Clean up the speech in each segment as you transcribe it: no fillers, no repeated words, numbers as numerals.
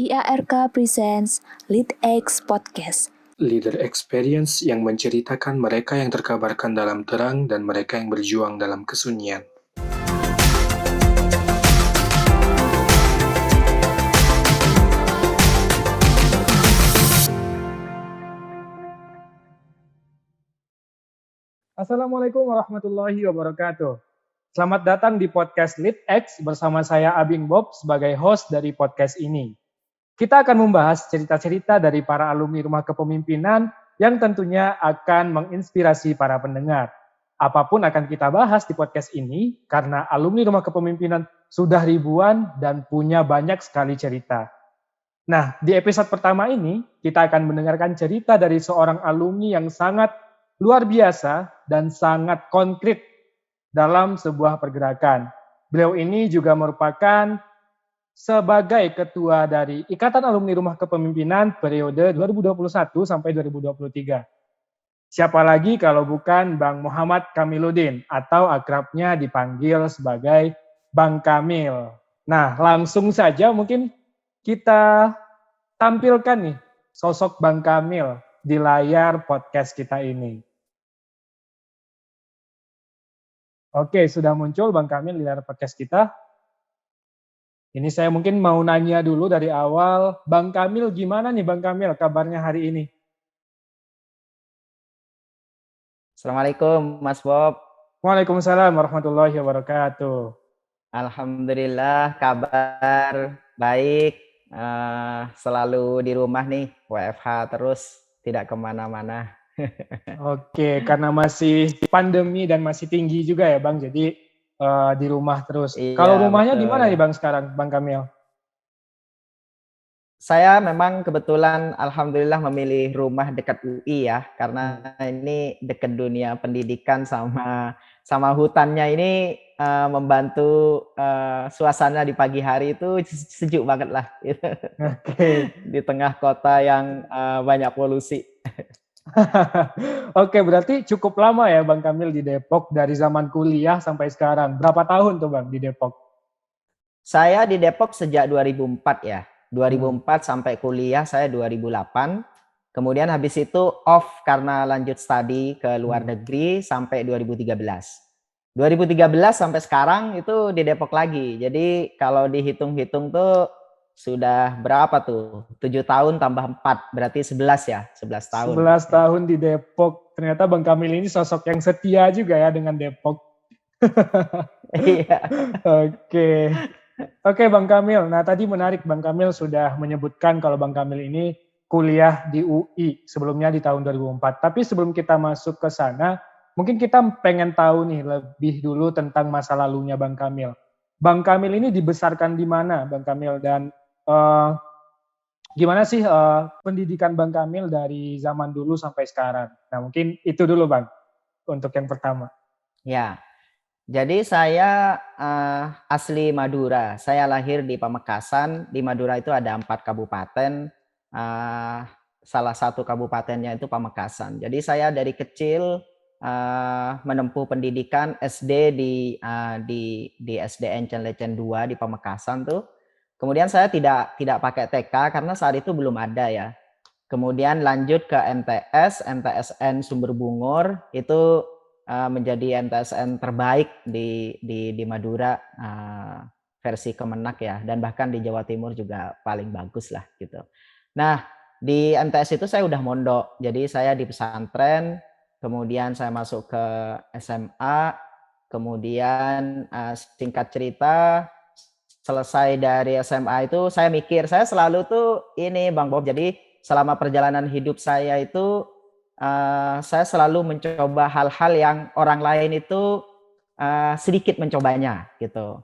IARK Presents Lead X Podcast. Leader Experience yang menceritakan mereka yang terkabarkan dalam terang dan mereka yang berjuang dalam kesunyian. Assalamualaikum warahmatullahi wabarakatuh. Selamat datang di podcast Lead X bersama saya Abing Bob sebagai host dari podcast ini. Kita akan membahas cerita-cerita dari para alumni Rumah Kepemimpinan yang tentunya akan menginspirasi para pendengar. Apapun akan kita bahas di podcast ini karena alumni Rumah Kepemimpinan sudah ribuan dan punya banyak sekali cerita. Nah, di episode pertama ini kita akan mendengarkan cerita dari seorang alumni yang sangat luar biasa dan sangat konkret dalam sebuah pergerakan. Beliau ini juga merupakan sebagai ketua dari Ikatan Alumni Rumah Kepemimpinan periode 2021 sampai 2023. Siapa lagi kalau bukan Bang Muhammad Kamiluddin atau akrabnya dipanggil sebagai Bang Kamil. Nah, langsung saja mungkin kita tampilkan nih sosok Bang Kamil di layar podcast kita ini. Oke, sudah muncul Bang Kamil di layar podcast kita. Ini saya mungkin mau nanya dulu dari awal, Bang Kamil gimana nih Bang Kamil kabarnya hari ini? Assalamualaikum Mas Bob. Waalaikumsalam warahmatullahi wabarakatuh. Alhamdulillah kabar baik, selalu di rumah nih, WFH terus, tidak kemana-mana. Oke, karena masih pandemi dan masih tinggi juga ya Bang, jadi di rumah terus. Iya, kalau rumahnya betul. di mana nih Bang sekarang, Bang Kamil? Saya memang kebetulan alhamdulillah memilih rumah dekat UI ya, karena ini dekat dunia pendidikan sama hutannya ini membantu suasana di pagi hari itu sejuk banget lah. Oke. Di tengah kota yang banyak polusi. Oke, berarti cukup lama ya Bang Kamil di Depok dari zaman kuliah sampai sekarang. Berapa tahun tuh Bang di Depok? Saya di Depok sejak 2004 ya. 2004 sampai kuliah saya 2008. Kemudian habis itu off karena lanjut studi ke luar negeri sampai 2013. 2013 sampai sekarang itu di Depok lagi. Jadi kalau dihitung-hitung tuh sudah berapa tuh? 7 tahun tambah 4, berarti 11 ya, 11 tahun. 11 tahun di Depok. Ternyata Bang Kamil ini sosok yang setia juga ya dengan Depok. Iya. Oke Bang Kamil. Nah tadi menarik Bang Kamil sudah menyebutkan kalau Bang Kamil ini kuliah di UI sebelumnya di tahun 2004. Tapi sebelum kita masuk ke sana, mungkin kita pengen tahu nih lebih dulu tentang masa lalunya Bang Kamil. Bang Kamil ini dibesarkan di mana Bang Kamil dan gimana sih pendidikan Bang Kamil dari zaman dulu sampai sekarang? Nah mungkin itu dulu Bang untuk yang pertama. Ya. Jadi saya asli Madura. Saya lahir di Pamekasan. Di Madura itu ada 4 kabupaten. Salah satu kabupatennya itu Pamekasan. Jadi saya dari kecil menempuh pendidikan SD di SDN Cenlecen 2 di Pamekasan tuh. Kemudian saya tidak pakai TK karena saat itu belum ada ya. Kemudian lanjut ke MTSN Sumber Bungur, itu menjadi MTSN terbaik di Madura versi Kemenak ya, dan bahkan di Jawa Timur juga paling bagus lah gitu. Nah di MTS itu saya udah mondok, jadi saya di pesantren, kemudian saya masuk ke SMA, kemudian singkat cerita selesai dari SMA itu saya mikir, saya selalu tuh ini Bang Bob, jadi selama perjalanan hidup saya itu saya selalu mencoba hal-hal yang orang lain itu sedikit mencobanya gitu.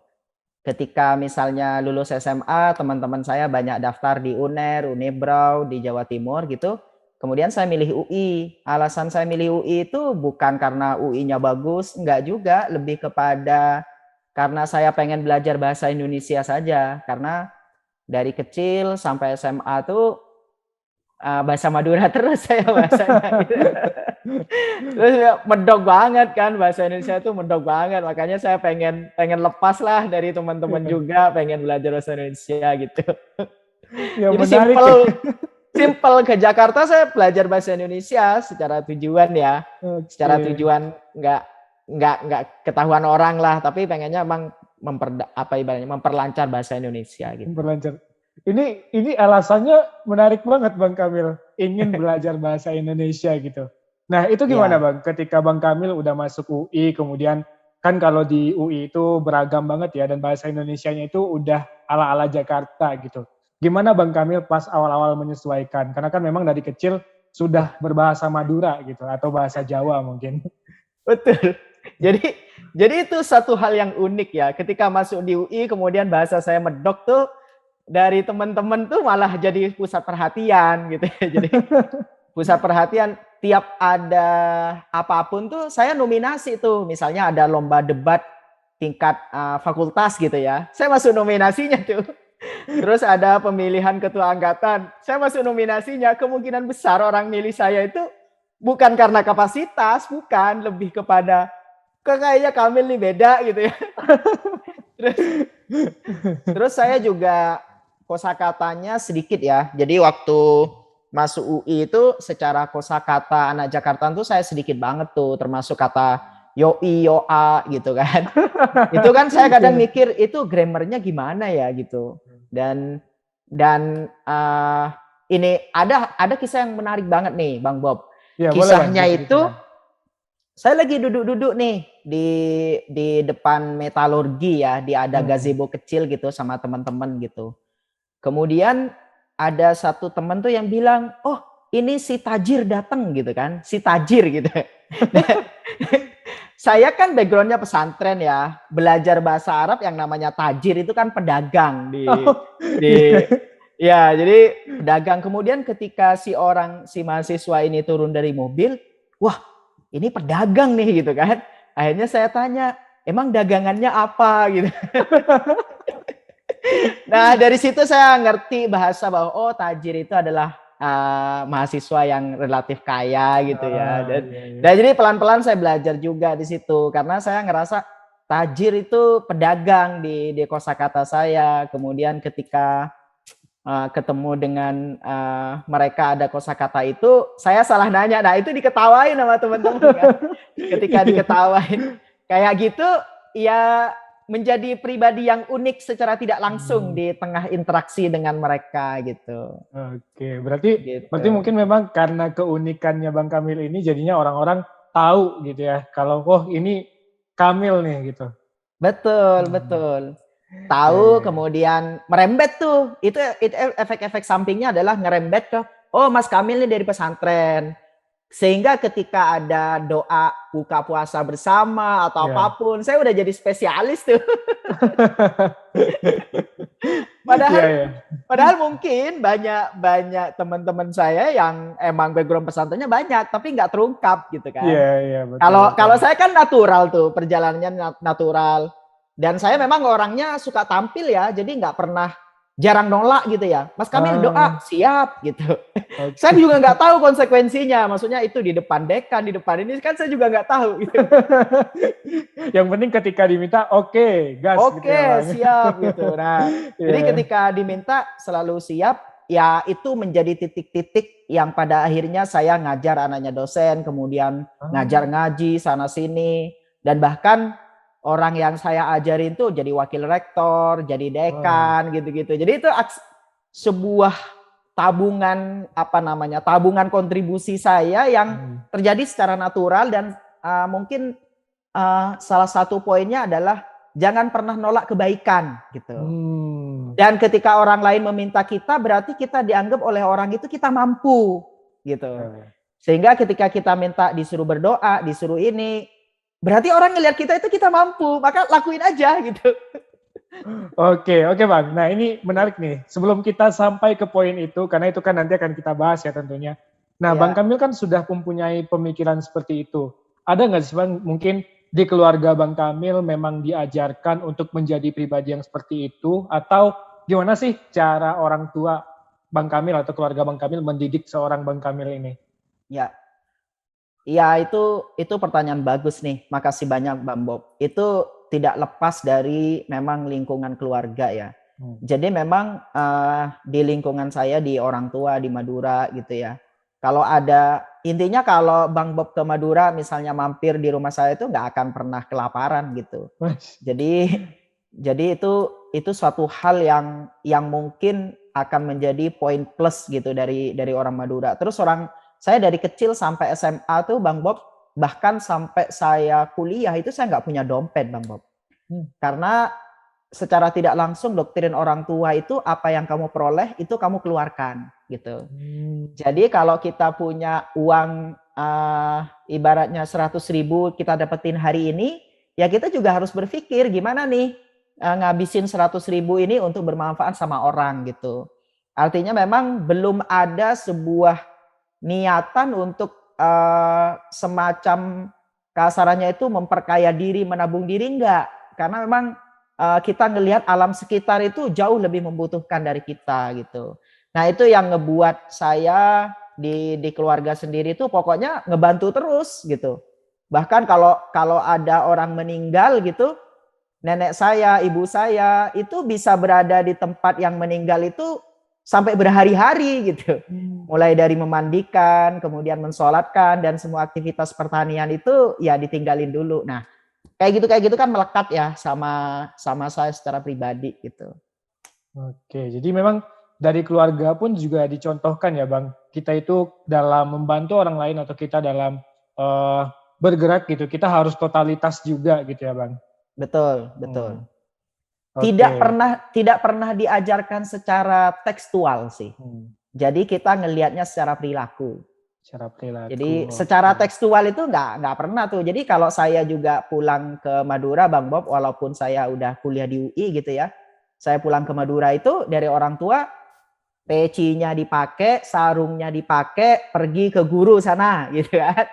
Ketika misalnya lulus SMA, teman-teman saya banyak daftar di UNER, Unibrau di Jawa Timur gitu. Kemudian saya milih UI. Alasan saya milih UI itu bukan karena UI-nya bagus, enggak juga, lebih kepada karena saya pengen belajar bahasa Indonesia saja. Karena dari kecil sampai SMA tuh bahasa Madura terus saya bahasanya gitu. Terus medok banget kan, bahasa Indonesia itu medok banget, makanya saya pengen lepas lah dari teman-teman juga, pengen belajar bahasa Indonesia gitu. Ya Jadi menarik. simpel ke Jakarta saya belajar bahasa Indonesia secara tujuan ya. Secara Oke. tujuan nggak ketahuan orang lah, tapi pengennya emang memperlancar bahasa Indonesia gitu. Berlanjut. Ini alasannya menarik banget Bang Kamil. Ingin belajar bahasa Indonesia gitu. Nah itu gimana Ya, Bang? Ketika Bang Kamil udah masuk UI, kemudian kan kalau di UI itu beragam banget ya, dan bahasa Indonesianya itu udah ala-ala Jakarta gitu. Gimana Bang Kamil pas awal-awal menyesuaikan? Karena kan memang dari kecil sudah berbahasa Madura gitu, atau bahasa Jawa mungkin. betul. Jadi itu satu hal yang unik ya. Ketika masuk di UI kemudian bahasa saya medok tuh dari teman-teman tuh malah jadi pusat perhatian gitu ya. Jadi pusat perhatian tiap ada apapun tuh saya nominasi tuh. Misalnya ada lomba debat tingkat fakultas gitu ya. Saya masuk nominasinya tuh. Terus ada pemilihan ketua angkatan. Saya masuk nominasinya. Kemungkinan besar orang milih saya itu bukan karena kapasitas, bukan, lebih kepada kayaknya Kamil nih beda gitu ya. Terus saya juga kosakatanya sedikit ya. Jadi waktu masuk UI itu secara kosakata anak Jakarta tuh saya sedikit banget tuh, termasuk kata yoi, yoa gitu kan. Itu kan saya kadang mikir itu grammarnya gimana ya gitu. Dan ini ada kisah yang menarik banget nih Bang Bob. Ya, boleh, Bang, Kisahnya itu diceritakan. saya lagi duduk-duduk nih di depan metalurgi ya, ada gazebo kecil gitu sama teman-teman gitu. Kemudian ada satu teman tuh yang bilang, "Oh, ini si Tajir datang," gitu kan. Si Tajir gitu. Saya kan backgroundnya pesantren ya, belajar bahasa Arab yang namanya tajir itu kan pedagang ya, jadi pedagang. Kemudian ketika si mahasiswa ini turun dari mobil, wah ini pedagang nih gitu kan. Akhirnya saya tanya, emang dagangannya apa gitu. Nah dari situ saya ngerti bahasa bahwa oh tajir itu adalah mahasiswa yang relatif kaya gitu ya. Dan jadi pelan-pelan saya belajar juga di situ karena saya ngerasa tajir itu pedagang di kosakata saya. Kemudian ketika ketemu dengan mereka ada kosakata itu, saya salah nanya. Nah itu diketawain sama teman-teman kan. Ketika diketawain kayak gitu, ya menjadi pribadi yang unik secara tidak langsung di tengah interaksi dengan mereka gitu. Oke, berarti mungkin memang karena keunikannya Bang Kamil ini jadinya orang-orang tahu gitu ya, kalau oh ini Kamil nih gitu. Betul. Tahu kemudian merembet tuh. Itu efek-efek sampingnya adalah ngerembet ke oh Mas Kamil ini dari pesantren. Sehingga ketika ada doa buka puasa bersama atau apapun, saya udah jadi spesialis tuh. Padahal mungkin banyak teman-teman saya yang emang background pesantrennya banyak, tapi nggak terungkap gitu kan. Iya, betul. Kalau saya kan natural tuh, perjalanannya natural. Dan saya memang orangnya suka tampil ya, jadi nggak pernah jarang nolak gitu ya. Mas Kamil doa, siap gitu. Okay. Saya juga nggak tahu konsekuensinya. Maksudnya itu di depan dekan, di depan ini kan saya juga nggak tahu. Gitu. Yang penting ketika diminta, oke, gas. Oke, gitu ya, siap gitu. Nah, jadi ketika diminta selalu siap. Ya itu menjadi titik-titik yang pada akhirnya saya ngajar anaknya dosen, kemudian ngajar ngaji sana sini, dan bahkan orang yang saya ajarin tuh jadi wakil rektor, jadi dekan, gitu-gitu. Jadi itu sebuah tabungan tabungan kontribusi saya yang terjadi secara natural dan mungkin salah satu poinnya adalah jangan pernah nolak kebaikan gitu. Dan ketika orang lain meminta kita, berarti kita dianggap oleh orang itu kita mampu gitu. Sehingga ketika kita minta disuruh berdoa, disuruh ini, berarti orang ngelihat kita itu kita mampu, maka lakuin aja gitu. Oke Bang. Nah ini menarik nih. Sebelum kita sampai ke poin itu, karena itu kan nanti akan kita bahas ya tentunya. Nah Bang Kamil kan sudah mempunyai pemikiran seperti itu. Ada nggak sih Bang mungkin di keluarga Bang Kamil memang diajarkan untuk menjadi pribadi yang seperti itu? Atau gimana sih cara orang tua Bang Kamil atau keluarga Bang Kamil mendidik seorang Bang Kamil ini? Ya itu pertanyaan bagus nih. Makasih banyak Bang Bob. Itu tidak lepas dari memang lingkungan keluarga ya. Jadi memang di lingkungan saya, di orang tua di Madura gitu ya. Kalau ada intinya kalau Bang Bob ke Madura misalnya mampir di rumah saya itu nggak akan pernah kelaparan gitu. Wes. Jadi itu suatu hal yang mungkin akan menjadi poin plus gitu dari orang Madura. Terus saya dari kecil sampai SMA tuh Bang Bob, bahkan sampai saya kuliah itu saya nggak punya dompet Bang Bob. Karena secara tidak langsung doktrin orang tua itu apa yang kamu peroleh itu kamu keluarkan gitu. Jadi kalau kita punya uang ibaratnya 100.000 kita dapetin hari ini, ya kita juga harus berpikir gimana nih ngabisin 100.000 ini untuk bermanfaat sama orang gitu. Artinya memang belum ada sebuah niatan untuk semacam kasarannya itu memperkaya diri, menabung diri enggak. Karena memang kita ngelihat alam sekitar itu jauh lebih membutuhkan dari kita gitu. Nah itu yang ngebuat saya di keluarga sendiri itu pokoknya ngebantu terus gitu. Bahkan kalau ada orang meninggal gitu, nenek saya, ibu saya itu bisa berada di tempat yang meninggal itu sampai berhari-hari gitu. Mulai dari memandikan, kemudian mensolatkan dan semua aktivitas pertanian itu ya ditinggalin dulu. Nah kayak gitu kan melekat ya sama saya secara pribadi gitu. Oke, jadi memang dari keluarga pun juga dicontohkan ya Bang, kita itu dalam membantu orang lain atau kita dalam bergerak gitu, kita harus totalitas juga gitu ya Bang. Betul. Oke. Tidak pernah diajarkan secara tekstual sih. Jadi kita ngelihatnya secara perilaku. Jadi secara tekstual itu nggak pernah tuh. Jadi kalau saya juga pulang ke Madura Bang Bob, walaupun saya udah kuliah di UI gitu ya, saya pulang ke Madura itu dari orang tua, pecinya dipakai, sarungnya dipakai, pergi ke guru sana gitu kan.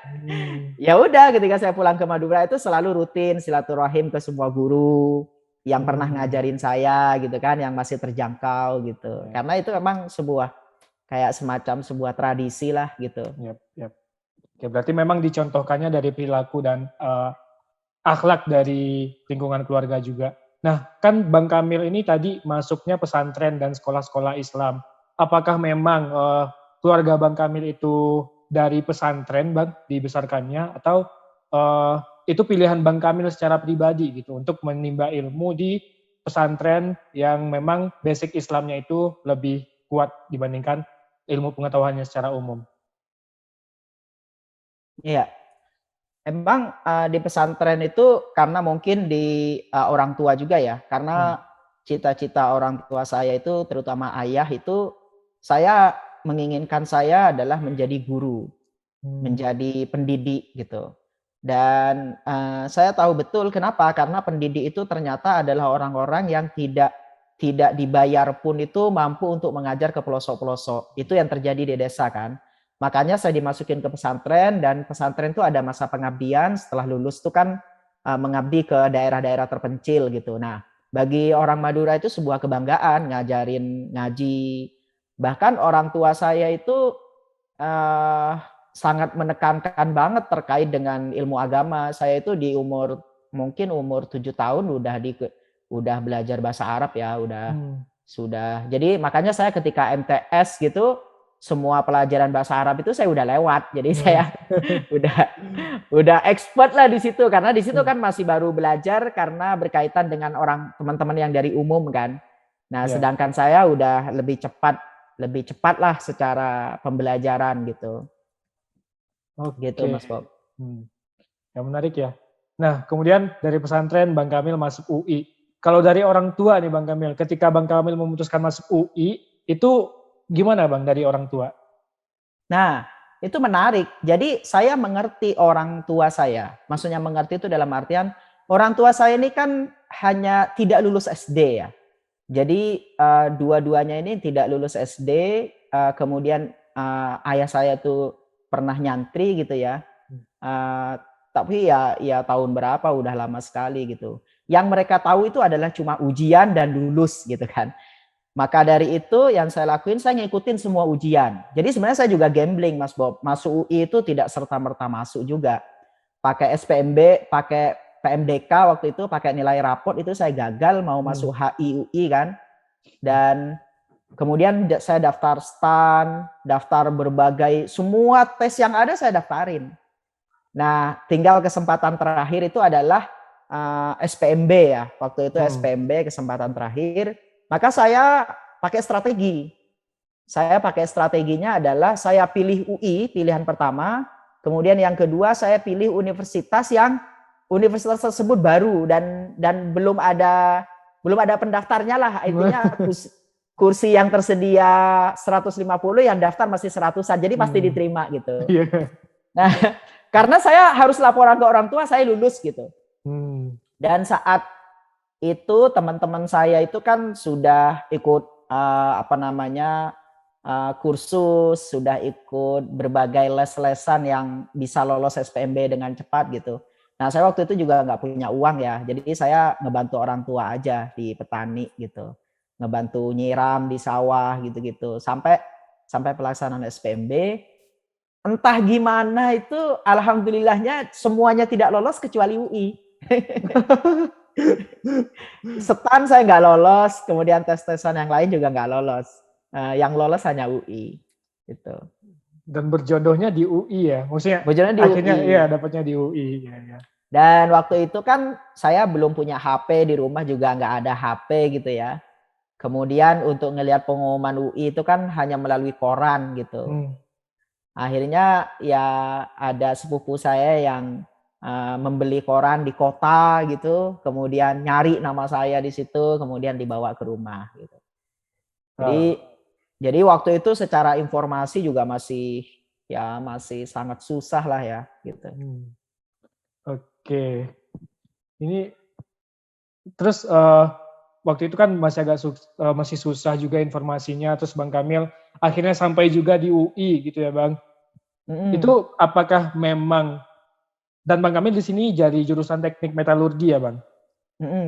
Ya udah ketika saya pulang ke Madura itu selalu rutin silaturahim ke semua guru yang pernah ngajarin saya gitu kan, yang masih terjangkau gitu. Karena itu memang kayak semacam sebuah tradisi lah gitu. Yap. Oke, berarti memang dicontohkannya dari perilaku dan akhlak dari lingkungan keluarga juga. Nah, kan Bang Kamil ini tadi masuknya pesantren dan sekolah-sekolah Islam. Apakah memang keluarga Bang Kamil itu dari pesantren, Bang, dibesarkannya, atau itu pilihan Bang Kamil secara pribadi gitu untuk menimba ilmu di pesantren yang memang basic Islamnya itu lebih kuat dibandingkan ilmu pengetahuannya secara umum? Iya. Emang di pesantren itu karena mungkin di orang tua juga ya. Karena cita-cita orang tua saya itu terutama ayah itu saya menginginkan saya adalah menjadi guru, menjadi pendidik gitu. Dan saya tahu betul kenapa, karena pendidik itu ternyata adalah orang-orang yang tidak dibayar pun itu mampu untuk mengajar ke pelosok-pelosok. Itu yang terjadi di desa kan. Makanya saya dimasukin ke pesantren, dan pesantren itu ada masa pengabdian. Setelah lulus itu kan mengabdi ke daerah-daerah terpencil gitu. Nah, bagi orang Madura itu sebuah kebanggaan ngajarin ngaji. Bahkan orang tua saya itu sangat menekankan banget terkait dengan ilmu agama. Saya itu di mungkin umur 7 tahun udah belajar bahasa Arab ya, sudah. Jadi makanya saya ketika MTS gitu, semua pelajaran bahasa Arab itu saya udah lewat. Jadi saya udah expert lah di situ, karena di situ kan masih baru belajar karena berkaitan dengan teman-teman yang dari umum kan. Nah, sedangkan saya udah lebih cepat lah secara pembelajaran gitu. Gitu Mas Bob. Ya menarik ya. Nah, kemudian dari pesantren Bang Kamil masuk UI. Kalau dari orang tua nih Bang Kamil, ketika Bang Kamil memutuskan masuk UI, itu gimana Bang dari orang tua? Nah, itu menarik. Jadi saya mengerti orang tua saya. Maksudnya mengerti itu dalam artian orang tua saya ini kan hanya tidak lulus SD ya. Jadi dua-duanya ini tidak lulus SD. Kemudian ayah saya tuh pernah nyantri gitu ya. Tapi ya tahun berapa, udah lama sekali gitu. Yang mereka tahu itu adalah cuma ujian dan lulus gitu kan. Maka dari itu yang saya lakuin, saya ngikutin semua ujian. Jadi sebenarnya saya juga gambling Mas Bob. Masuk UI itu tidak serta-merta masuk juga. Pakai SPMB, pakai PMDK waktu itu, pakai nilai raport itu saya gagal mau masuk HI UI kan. Dan kemudian saya daftar STAN, daftar berbagai semua tes yang ada saya daftarin. Nah, tinggal kesempatan terakhir itu adalah SPMB ya. Waktu itu SPMB kesempatan terakhir. Maka saya pakai strategi. Saya pakai strateginya adalah saya pilih UI pilihan pertama, kemudian yang kedua saya pilih universitas yang universitas tersebut baru dan belum ada pendaftarnya lah. Intinya kursi yang tersedia 150 yang daftar masih 100-an. Jadi pasti diterima gitu. Nah, karena saya harus laporan ke orang tua saya lulus gitu. Dan saat itu teman-teman saya itu kan sudah ikut kursus, sudah ikut berbagai les-lesan yang bisa lolos SPMB dengan cepat gitu. Nah, saya waktu itu juga nggak punya uang ya, jadi saya ngebantu orang tua aja di petani gitu, ngebantu nyiram di sawah gitu-gitu, sampai pelaksanaan SPMB. Entah gimana itu, alhamdulillahnya semuanya tidak lolos kecuali UI. STAN saya nggak lolos, kemudian tes-tesan yang lain juga nggak lolos. Yang lolos hanya UI gitu. Dan berjodohnya di UI ya, maksudnya berjodohnya di akhirnya UI. Iya dapatnya di UI. Ya. Dan waktu itu kan saya belum punya HP, di rumah juga nggak ada HP gitu ya. Kemudian untuk ngelihat pengumuman UI itu kan hanya melalui koran gitu. Akhirnya ya ada sepupu saya yang membeli koran di kota gitu, kemudian nyari nama saya di situ, kemudian dibawa ke rumah gitu. Jadi waktu itu secara informasi juga masih sangat susah lah ya gitu. Oke. Ini terus waktu itu kan masih susah juga informasinya, terus Bang Kamil akhirnya sampai juga di UI gitu ya Bang. Itu apakah memang, dan Bang Kamil di sini dari jurusan teknik metalurgi ya Bang?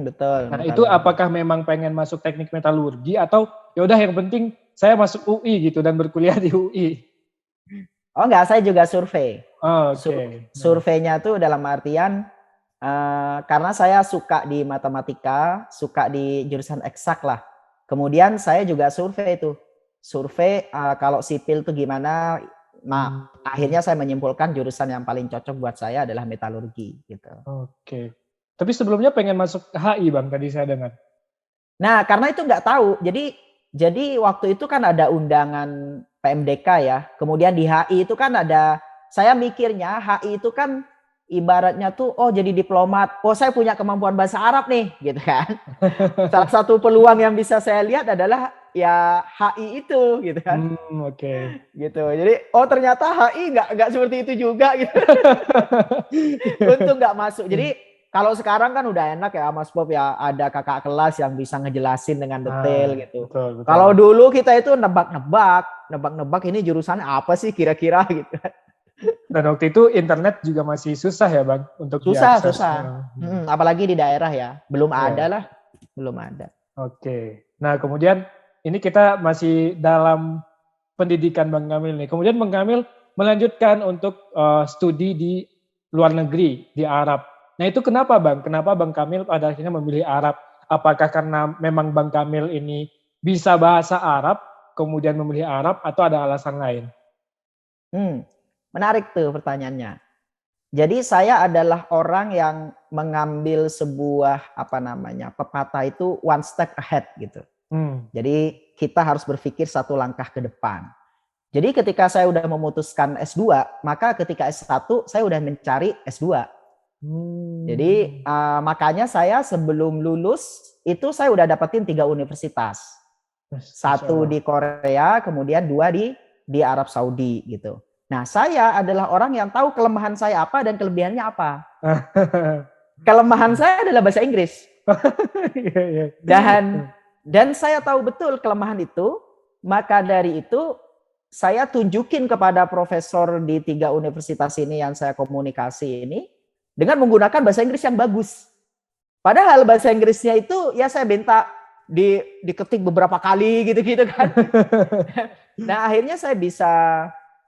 Betul. Nah itu apakah memang pengen masuk teknik metalurgi atau ya udah yang penting saya masuk UI gitu dan berkuliah di UI? Oh enggak, saya juga survei. Oke. Surveinya tuh dalam artian karena saya suka di matematika, suka di jurusan eksak lah. Kemudian saya juga survei kalau sipil tuh gimana. Nah, akhirnya saya menyimpulkan jurusan yang paling cocok buat saya adalah metalurgi gitu. Oke. Tapi sebelumnya pengen masuk HI Bang, tadi saya dengar. Nah, karena itu nggak tahu. Jadi waktu itu kan ada undangan PMDK ya. Kemudian di HI itu kan ada, saya mikirnya HI itu kan ibaratnya tuh, oh jadi diplomat, oh saya punya kemampuan bahasa Arab nih, gitu kan. Salah satu peluang yang bisa saya lihat adalah ya HI itu, gitu kan. Oke. Gitu. Jadi, oh ternyata HI nggak seperti itu juga, gitu. Untung nggak masuk. Jadi kalau sekarang kan udah enak ya Mas Bob ya, ada kakak kelas yang bisa ngejelasin dengan detail gitu. Betul. Kalau dulu kita itu nebak-nebak ini jurusannya apa sih kira-kira gitu. Dan waktu itu internet juga masih susah ya Bang untuk diakses. Susah. Apalagi di daerah ya, belum ada. Oke. Nah kemudian ini kita masih dalam pendidikan Bang Kamil nih. Kemudian Bang Kamil melanjutkan untuk studi di luar negeri di Arab. Nah itu kenapa Bang? Kenapa Bang Kamil pada akhirnya memilih Arab? Apakah karena memang Bang Kamil ini bisa bahasa Arab, kemudian memilih Arab, atau ada alasan lain? Menarik tuh pertanyaannya. Jadi saya adalah orang yang mengambil sebuah pepatah itu one step ahead gitu. Jadi kita harus berpikir satu langkah ke depan. Jadi ketika saya udah memutuskan S2, maka ketika S1 saya udah mencari S2. Jadi makanya saya sebelum lulus itu saya udah dapetin 3 universitas. 1 di Korea, kemudian 2 di Arab Saudi gitu. Nah, saya adalah orang yang tahu kelemahan saya apa dan kelebihannya apa. Kelemahan saya adalah bahasa Inggris. Dan saya tahu betul kelemahan itu, maka dari itu saya tunjukin kepada profesor di 3 universitas ini yang saya komunikasi ini dengan menggunakan bahasa Inggris yang bagus. Padahal bahasa Inggrisnya itu ya saya minta diketik beberapa kali gitu-gitu kan. Nah, akhirnya saya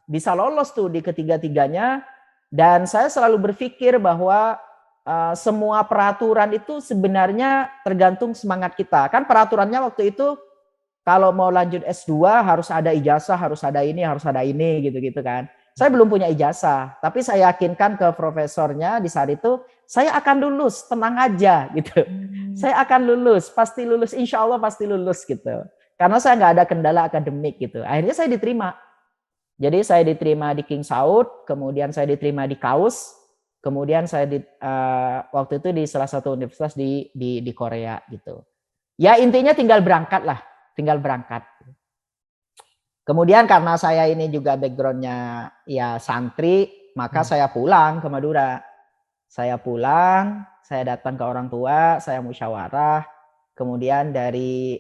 bisa lolos tuh di ketiga-tiganya, dan saya selalu berpikir bahwa semua peraturan itu sebenarnya tergantung semangat kita. Kan peraturannya waktu itu kalau mau lanjut S2 harus ada ijazah, harus ada ini gitu-gitu kan. Saya belum punya ijazah, tapi saya yakinkan ke profesornya di saat itu, saya akan lulus, tenang aja gitu. Saya akan lulus, pasti lulus, insya Allah pasti lulus gitu. Karena saya nggak ada kendala akademik gitu. Akhirnya saya diterima. Jadi saya diterima di King Saud, kemudian saya diterima di KAUS, kemudian saya waktu itu di salah satu universitas di Korea gitu. Ya intinya tinggal berangkat lah, tinggal berangkat. Kemudian karena saya ini juga backgroundnya ya santri, maka saya pulang ke Madura. Saya pulang, saya datang ke orang tua, saya musyawarah. Kemudian dari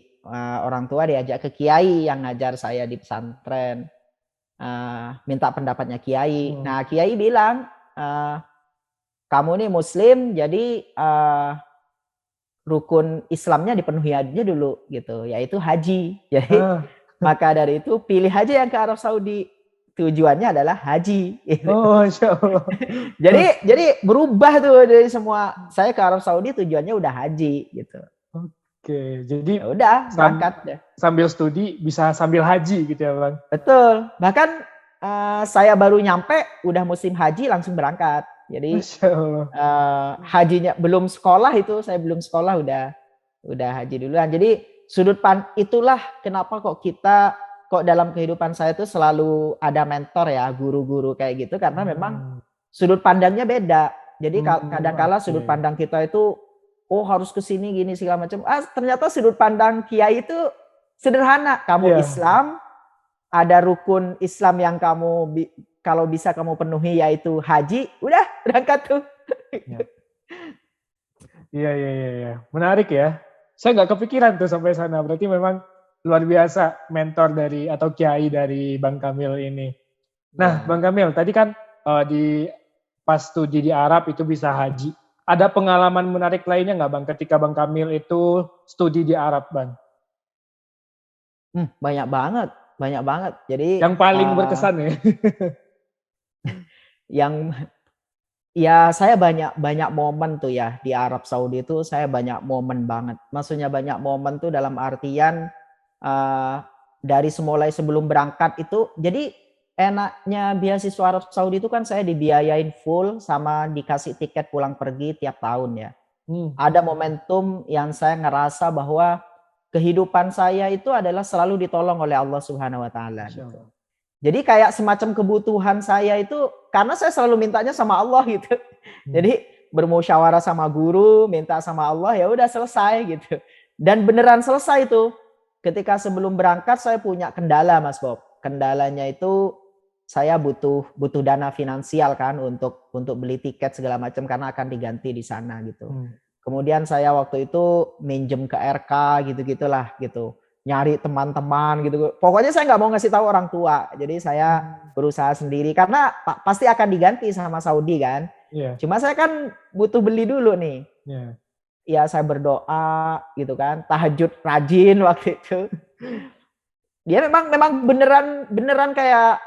orang tua diajak ke kiai yang ngajar saya di pesantren. Minta pendapatnya kiai. Nah kiai bilang, kamu nih muslim, jadi rukun Islamnya dipenuhi aja dulu gitu, yaitu haji. Jadi maka dari itu pilih aja yang ke Arab Saudi. Tujuannya adalah haji. Gitu. Oh, Masya Allah. jadi berubah tuh dari semua. Saya ke Arab Saudi tujuannya udah haji gitu. Oke, jadi ya udah berangkat ya. Sambil studi bisa sambil haji gitu ya Bang? Betul. Bahkan saya baru nyampe udah musim haji langsung berangkat. Jadi hajinya belum sekolah itu, saya belum sekolah udah haji duluan. Jadi itulah kenapa kok dalam kehidupan saya itu selalu ada mentor ya, guru-guru kayak gitu, karena memang sudut pandangnya beda. Jadi kadang-kala sudut pandang kita itu harus ke sini gini segala macam. Ternyata sudut pandang kiai itu sederhana. Kamu Islam, ada rukun Islam yang kamu kalau bisa kamu penuhi yaitu haji, udah berangkat tuh. Iya. Menarik ya. Saya nggak kepikiran tuh sampai sana. Berarti memang luar biasa mentor atau kiai dari Bang Kamil ini. Nah, Bang Kamil, tadi kan pas studi di Arab itu bisa haji. Ada pengalaman menarik lainnya nggak Bang ketika Bang Kamil itu studi di Arab, Bang? Banyak banget. Jadi yang paling berkesan ya. Ya saya banyak momen tuh ya di Arab Saudi itu, saya banyak momen banget. Maksudnya banyak momen tuh dalam artian dari sebelum berangkat itu, jadi enaknya beasiswa Arab Saudi itu kan saya dibiayain full sama dikasih tiket pulang pergi tiap tahun ya. Ada momentum yang saya ngerasa bahwa kehidupan saya itu adalah selalu ditolong oleh Allah Subhanahu wa taala gitu. Jadi kayak semacam kebutuhan saya itu karena saya selalu mintanya sama Allah gitu. Jadi bermusyawarah sama guru, minta sama Allah, ya udah selesai gitu. Dan beneran selesai itu. Ketika sebelum berangkat saya punya kendala Mas Bob. Kendalanya itu saya butuh dana finansial kan untuk beli tiket segala macam karena akan diganti di sana gitu. Kemudian saya waktu itu minjem ke RK gitu-gitulah gitu. Nyari teman-teman gitu. Pokoknya saya nggak mau ngasih tahu orang tua. Jadi saya berusaha sendiri karena pasti akan diganti sama Saudi kan. Cuma saya kan butuh beli dulu nih. Ya saya berdoa gitu kan. Tahajud rajin waktu itu. Dia memang beneran kayak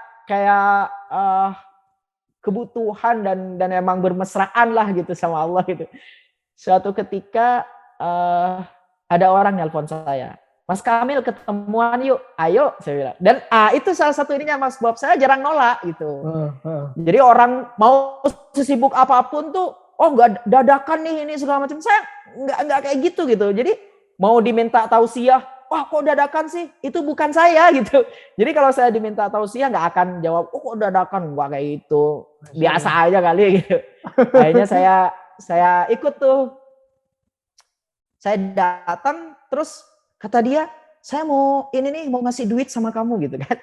kebutuhan dan emang bermesraan lah gitu sama Allah gitu. Suatu ketika ada orang nelpon saya. Mas Kamil ketemuan yuk, ayo saya bilang. Dan itu salah satu ininya Mas Bob, saya jarang nolak gitu. Jadi orang mau sesibuk apapun tuh, nggak dadakan nih ini segala macam. Saya nggak kayak gitu. Jadi mau diminta tausiah, kok dadakan sih? Itu bukan saya gitu. Jadi kalau saya diminta tausiah nggak akan jawab, kok dadakan? Nggak kayak itu. Biasa aja kali gitu. Akhirnya saya ikut tuh. Saya datang terus kata dia, saya mau ngasih duit sama kamu gitu kan.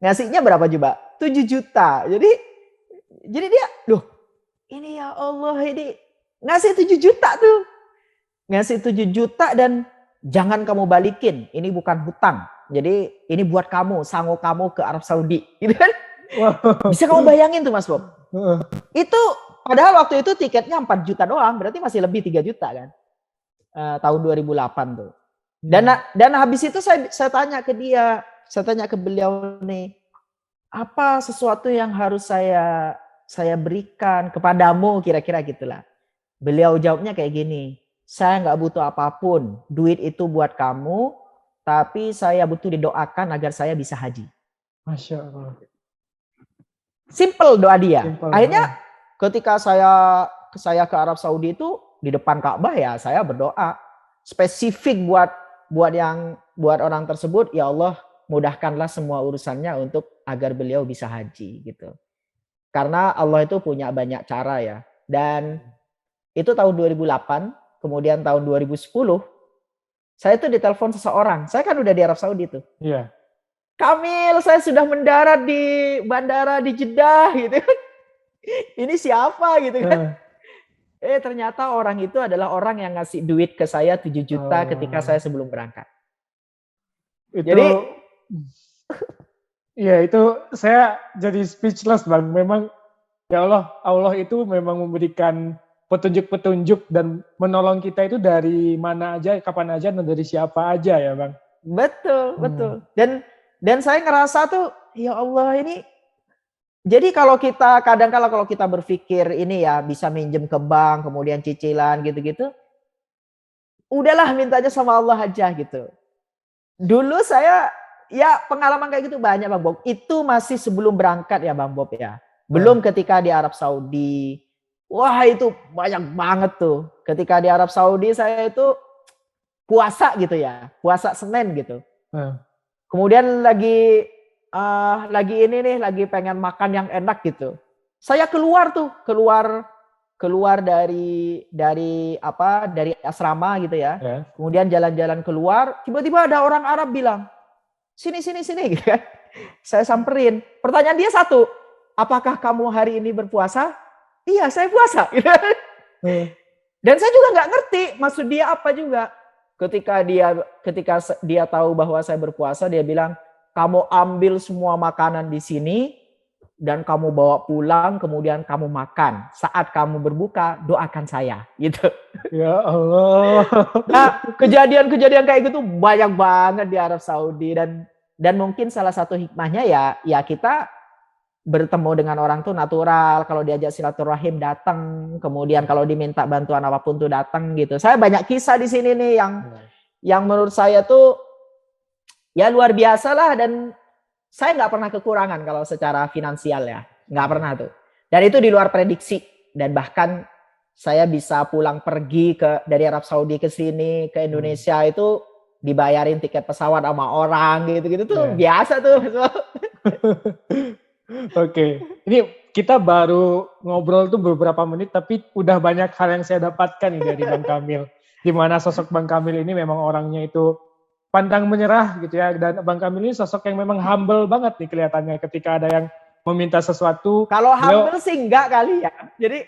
Ngasihnya berapa coba? 7 juta. Jadi dia, ini ya Allah ini ngasih 7 juta tuh. Ngasih 7 juta dan jangan kamu balikin. Ini bukan hutang. Jadi ini buat kamu, sangu kamu ke Arab Saudi. Gitu kan. Bisa kamu bayangin tuh Mas Bob. Itu padahal waktu itu tiketnya 4 juta doang. Berarti masih lebih 3 juta kan. Tahun 2008 tuh. Dan habis itu saya tanya ke dia, saya tanya ke beliau nih, apa sesuatu yang harus saya berikan kepadamu kira-kira gitulah. Beliau jawabnya kayak gini, saya nggak butuh apapun, duit itu buat kamu, tapi saya butuh didoakan agar saya bisa haji. Masya Allah. Simple doa dia. Simple. Akhirnya ketika saya ke Arab Saudi itu di depan Ka'bah ya saya berdoa spesifik buat orang tersebut, ya Allah mudahkanlah semua urusannya untuk agar beliau bisa haji gitu. Karena Allah itu punya banyak cara ya. Dan itu tahun 2008, kemudian tahun 2010 saya itu ditelepon seseorang. Saya kan udah di Arab Saudi tuh. Iya. Kamil, saya sudah mendarat di bandara di Jeddah gitu. Ini siapa gitu kan. Ternyata orang itu adalah orang yang ngasih duit ke saya 7 juta ketika saya sebelum berangkat. Jadi ya itu saya jadi speechless Bang. Memang ya Allah itu memang memberikan petunjuk-petunjuk dan menolong kita itu dari mana aja, kapan aja, dan dari siapa aja ya Bang. Betul. Dan saya ngerasa tuh ya Allah ini. Jadi kalau kita berpikir ini ya bisa minjem ke bank, kemudian cicilan gitu-gitu, udahlah mintanya sama Allah aja gitu. Dulu saya ya pengalaman kayak gitu banyak Bang Bob. Itu masih sebelum berangkat ya Bang Bob ya. Belum ketika di Arab Saudi. Wah itu banyak banget tuh. Ketika di Arab Saudi saya itu puasa gitu ya. Puasa Senin gitu. Kemudian lagi pengen makan yang enak gitu. Saya keluar dari asrama gitu ya. Kemudian jalan-jalan keluar, tiba-tiba ada orang Arab bilang, sini gitu kan. Saya samperin. Pertanyaan dia satu, apakah kamu hari ini berpuasa? Iya, saya puasa. Dan saya juga nggak ngerti maksud dia apa juga. Ketika dia tahu bahwa saya berpuasa, dia bilang, kamu ambil semua makanan di sini dan kamu bawa pulang, kemudian kamu makan. Saat kamu berbuka, doakan saya, gitu. Ya Allah. Nah, kejadian-kejadian kayak gitu banyak banget di Arab Saudi dan mungkin salah satu hikmahnya ya kita bertemu dengan orang tuh natural. Kalau diajak silaturahim datang, kemudian kalau diminta bantuan apapun tuh datang gitu. Saya banyak kisah di sini nih yang menurut saya tuh ya luar biasa lah, dan saya nggak pernah kekurangan kalau secara finansial ya. Nggak pernah tuh. Dan itu di luar prediksi. Dan bahkan saya bisa pulang pergi dari Arab Saudi ke sini, ke Indonesia itu dibayarin tiket pesawat sama orang gitu-gitu tuh biasa tuh. Oke. Ini kita baru ngobrol tuh beberapa menit tapi udah banyak hal yang saya dapatkan nih dari Bang Kamil. Di mana sosok Bang Kamil ini memang orangnya itu pantang menyerah gitu ya, dan Bang Kamil ini sosok yang memang humble banget nih kelihatannya ketika ada yang meminta sesuatu. Kalau humble sih enggak kali ya. Jadi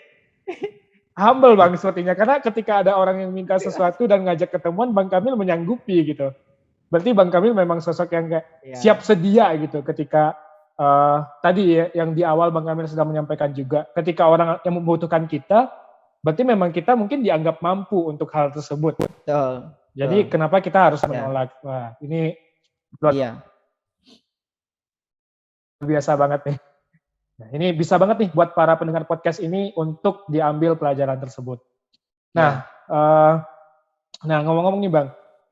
humble Bang sepertinya, karena ketika ada orang yang minta sesuatu dan ngajak ketemuan, Bang Kamil menyanggupi gitu. Berarti Bang Kamil memang sosok yang kayak siap sedia gitu ketika tadi ya yang di awal Bang Kamil sudah menyampaikan juga, ketika orang yang membutuhkan kita, berarti memang kita mungkin dianggap mampu untuk hal tersebut. Betul. Jadi kenapa kita harus menolak? Wah, ini luar biasa banget nih. Nah, ini bisa banget nih buat para pendengar podcast ini untuk diambil pelajaran tersebut. Nah, ngomong-ngomong nih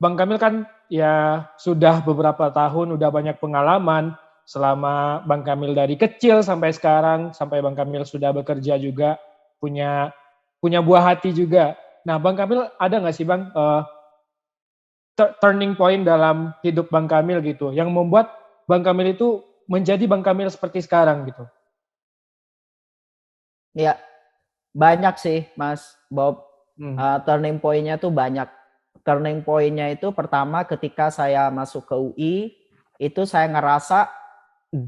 Bang Kamil kan ya sudah beberapa tahun, udah banyak pengalaman selama Bang Kamil dari kecil sampai sekarang, sampai Bang Kamil sudah bekerja juga, punya buah hati juga. Nah, Bang Kamil ada nggak sih Bang turning point dalam hidup Bang Kamil gitu, yang membuat Bang Kamil itu menjadi Bang Kamil seperti sekarang gitu? Ya, banyak sih Mas Bob. Turning point-nya tuh banyak. Turning point-nya itu pertama ketika saya masuk ke UI, itu saya ngerasa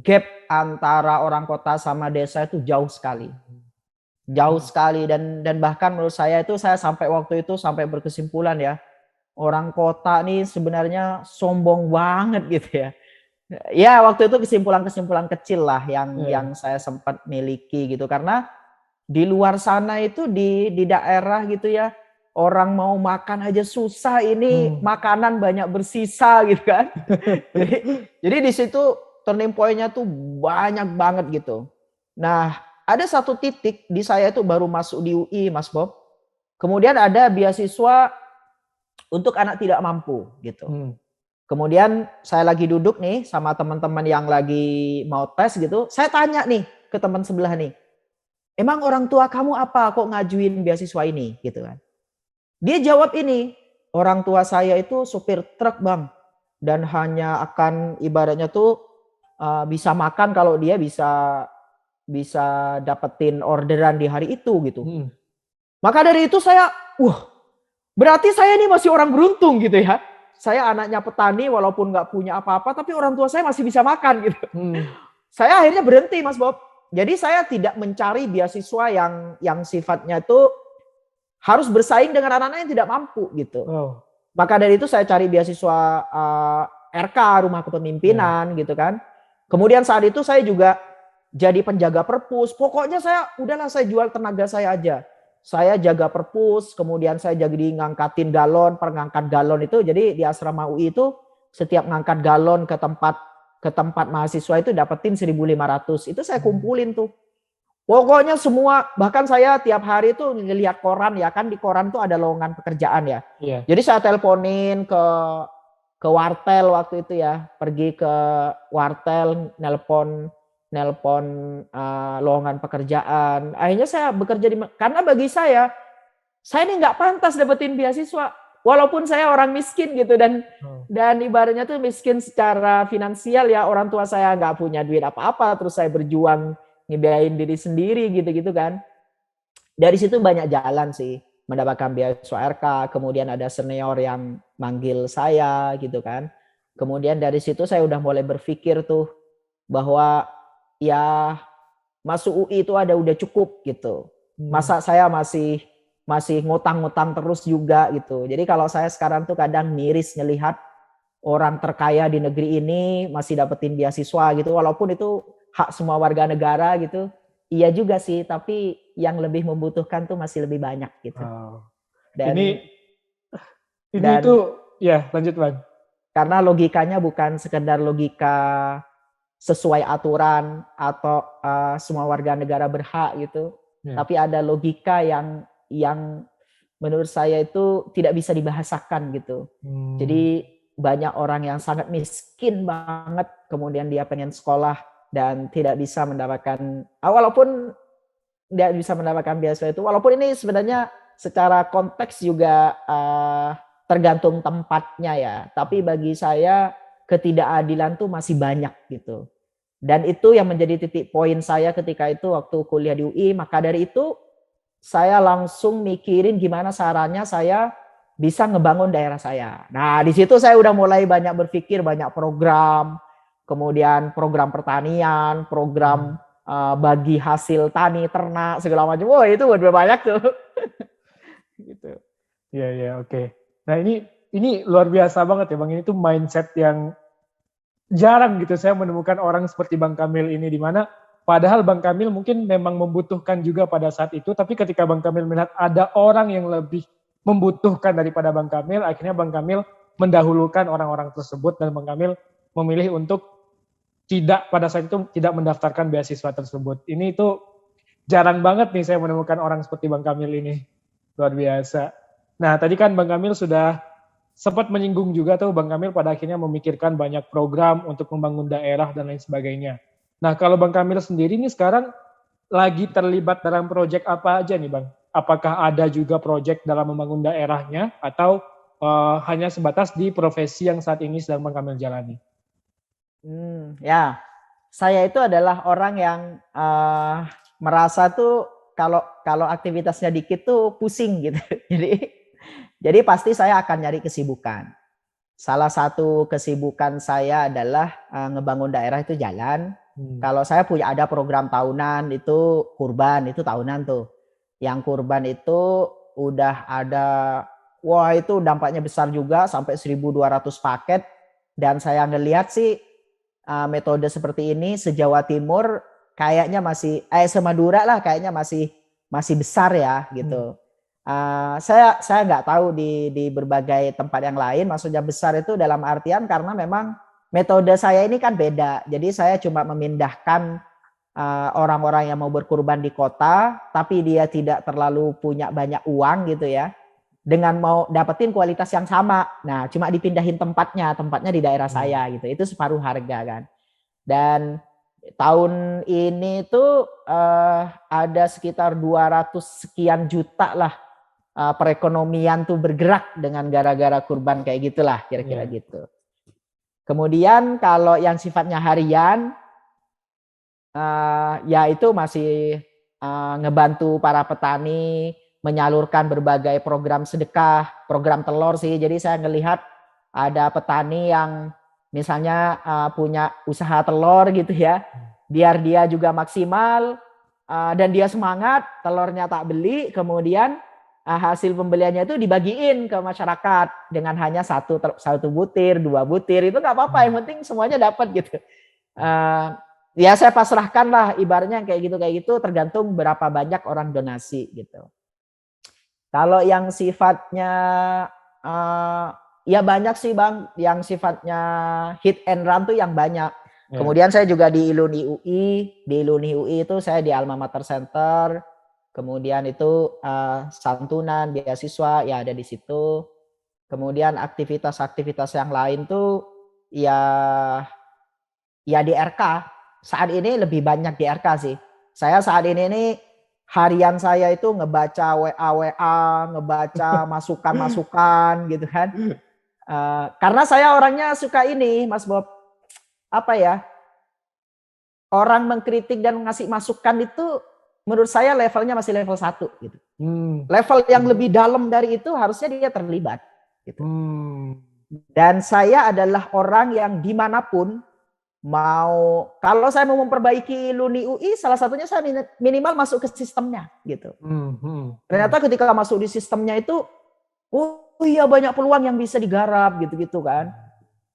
gap antara orang kota sama desa itu jauh sekali. Jauh sekali, dan bahkan menurut saya itu saya sampai waktu itu sampai berkesimpulan ya, orang kota nih sebenarnya sombong banget gitu ya. Ya waktu itu kesimpulan-kesimpulan kecil lah yang saya sempat miliki gitu, karena di luar sana itu di daerah gitu ya, orang mau makan aja susah, ini makanan banyak bersisa gitu kan. jadi di situ turning point-nya tuh banyak banget gitu. Nah, ada satu titik di saya itu baru masuk di UI Mas Bob. Kemudian ada beasiswa untuk anak tidak mampu gitu. Kemudian saya lagi duduk nih sama teman-teman yang lagi mau tes gitu. Saya tanya nih ke teman sebelah nih, emang orang tua kamu apa kok ngajuin beasiswa ini gitu kan. Dia jawab ini, orang tua saya itu supir truk bang. Dan hanya akan ibaratnya tuh bisa makan kalau dia bisa dapetin orderan di hari itu gitu. Maka dari itu saya, berarti saya ini masih orang beruntung gitu ya. Saya anaknya petani walaupun nggak punya apa-apa, tapi orang tua saya masih bisa makan gitu. Saya akhirnya berhenti Mas Bob. Jadi saya tidak mencari beasiswa yang sifatnya itu harus bersaing dengan anak-anak yang tidak mampu gitu. Maka dari itu saya cari beasiswa RK, Rumah Kepemimpinan gitu kan. Kemudian saat itu saya juga jadi penjaga perpus. Pokoknya saya jual tenaga saya aja. Saya jaga perpus, kemudian saya jadi ngangkatin galon, pengangkat galon itu. Jadi di asrama UI itu setiap ngangkat galon ke tempat mahasiswa itu dapetin 1.500. Itu saya kumpulin tuh. Pokoknya semua, bahkan saya tiap hari tuh ngelihat koran ya, kan di koran tuh ada lowongan pekerjaan ya. Jadi saya teleponin ke wartel waktu itu ya, pergi ke wartel, nelpon lowongan pekerjaan. Akhirnya saya bekerja karena bagi saya ini nggak pantas dapetin beasiswa walaupun saya orang miskin gitu dan ibaratnya tuh miskin secara finansial ya, orang tua saya nggak punya duit apa-apa, terus saya berjuang ngebiayain diri sendiri gitu-gitu kan. Dari situ banyak jalan sih mendapatkan beasiswa RK, kemudian ada senior yang manggil saya gitu kan. Kemudian dari situ saya udah mulai berpikir tuh bahwa ya masuk UI itu udah cukup gitu. Masa saya masih ngutang-ngutang terus juga gitu. Jadi kalau saya sekarang tuh kadang miris ngelihat orang terkaya di negeri ini masih dapetin beasiswa gitu, walaupun itu hak semua warga negara gitu. Iya juga sih, tapi yang lebih membutuhkan tuh masih lebih banyak gitu. Itu ya lanjut Bang. Karena logikanya bukan sekedar logika sesuai aturan atau semua warga negara berhak gitu, tapi ada logika yang menurut saya itu tidak bisa dibahasakan gitu. Jadi banyak orang yang sangat miskin banget, kemudian dia pengen sekolah dan tidak bisa mendapatkan, walaupun tidak bisa mendapatkan beasiswa itu, walaupun ini sebenarnya secara konteks juga tergantung tempatnya ya, tapi bagi saya ketidakadilan tuh masih banyak gitu. Dan itu yang menjadi titik poin saya ketika itu waktu kuliah di UI. Maka dari itu saya langsung mikirin gimana caranya saya bisa ngebangun daerah saya. Nah di situ saya udah mulai banyak berpikir, banyak program, kemudian program pertanian, program bagi hasil tani, ternak, segala macam. Wah itu benar-benar banyak tuh. Gitu. Iya, oke. Nah ini luar biasa banget ya Bang. Ini tuh mindset yang jarang gitu saya menemukan orang seperti Bang Kamil ini, di mana padahal Bang Kamil mungkin memang membutuhkan juga pada saat itu, tapi ketika Bang Kamil melihat ada orang yang lebih membutuhkan daripada Bang Kamil, akhirnya Bang Kamil mendahulukan orang-orang tersebut dan Bang Kamil memilih untuk pada saat itu tidak mendaftarkan beasiswa tersebut. Ini itu jarang banget nih saya menemukan orang seperti Bang Kamil ini. Luar biasa. Nah, tadi kan Bang Kamil sudah sempat menyinggung juga tuh Bang Kamil pada akhirnya memikirkan banyak program untuk membangun daerah dan lain sebagainya. Nah, kalau Bang Kamil sendiri nih sekarang lagi terlibat dalam proyek apa aja nih Bang? Apakah ada juga proyek dalam membangun daerahnya atau hanya sebatas di profesi yang saat ini sedang Bang Kamil jalani? Ya, saya itu adalah orang yang merasa tuh kalau aktivitasnya dikit tuh pusing gitu. Jadi pasti saya akan nyari kesibukan. Salah satu kesibukan saya adalah ngebangun daerah itu jalan. Kalau saya ada program tahunan itu kurban, itu tahunan tuh. Yang kurban itu udah ada, wah itu dampaknya besar juga sampai 1.200 paket. Dan saya ngelihat sih metode seperti ini se-Jawa Timur kayaknya masih, se-Madura lah kayaknya masih besar ya gitu. Saya nggak tahu di berbagai tempat yang lain, maksudnya besar itu dalam artian karena memang metode saya ini kan beda. Jadi saya cuma memindahkan orang-orang yang mau berkurban di kota, tapi dia tidak terlalu punya banyak uang gitu ya. dengan mau dapetin kualitas yang sama. Nah, cuma dipindahin tempatnya di daerah saya gitu. Itu separuh harga kan. Dan tahun ini tuh ada sekitar 200 sekian juta lah perekonomian tuh bergerak dengan gara-gara kurban kayak gitulah kira-kira gitu. Kemudian kalau yang sifatnya harian, ya itu masih ngebantu para petani menyalurkan berbagai program sedekah, program telur sih. Jadi saya ngelihat ada petani yang misalnya punya usaha telur gitu ya, biar dia juga maksimal dan dia semangat, telurnya tak beli, kemudian hasil pembeliannya itu dibagiin ke masyarakat dengan hanya satu butir, 2 butir, itu nggak apa-apa, yang penting semuanya dapat gitu. Ya saya pasrahkan lah ibaratnya kayak gitu tergantung berapa banyak orang donasi gitu. Kalau yang sifatnya ya banyak sih Bang, yang sifatnya hit and run tuh yang banyak. Kemudian saya juga di Iluni UI itu saya di Alma Mater Center. Kemudian itu santunan beasiswa ya ada di situ. Kemudian aktivitas-aktivitas yang lain tuh ya di RK. Saat ini lebih banyak di RK sih. Saya saat ini harian saya itu ngebaca WA, ngebaca masukan-masukan gitu kan. Karena saya orangnya suka ini, Mas Bob, apa ya? Orang mengkritik dan ngasih masukan itu menurut saya levelnya masih level 1 gitu. Level yang lebih dalam dari itu harusnya dia terlibat gitu. Dan saya adalah orang yang dimanapun kalau saya mau memperbaiki Luni UI, salah satunya saya minimal masuk ke sistemnya gitu. Ternyata ketika masuk di sistemnya itu, oh iya banyak peluang yang bisa digarap gitu-gitu kan.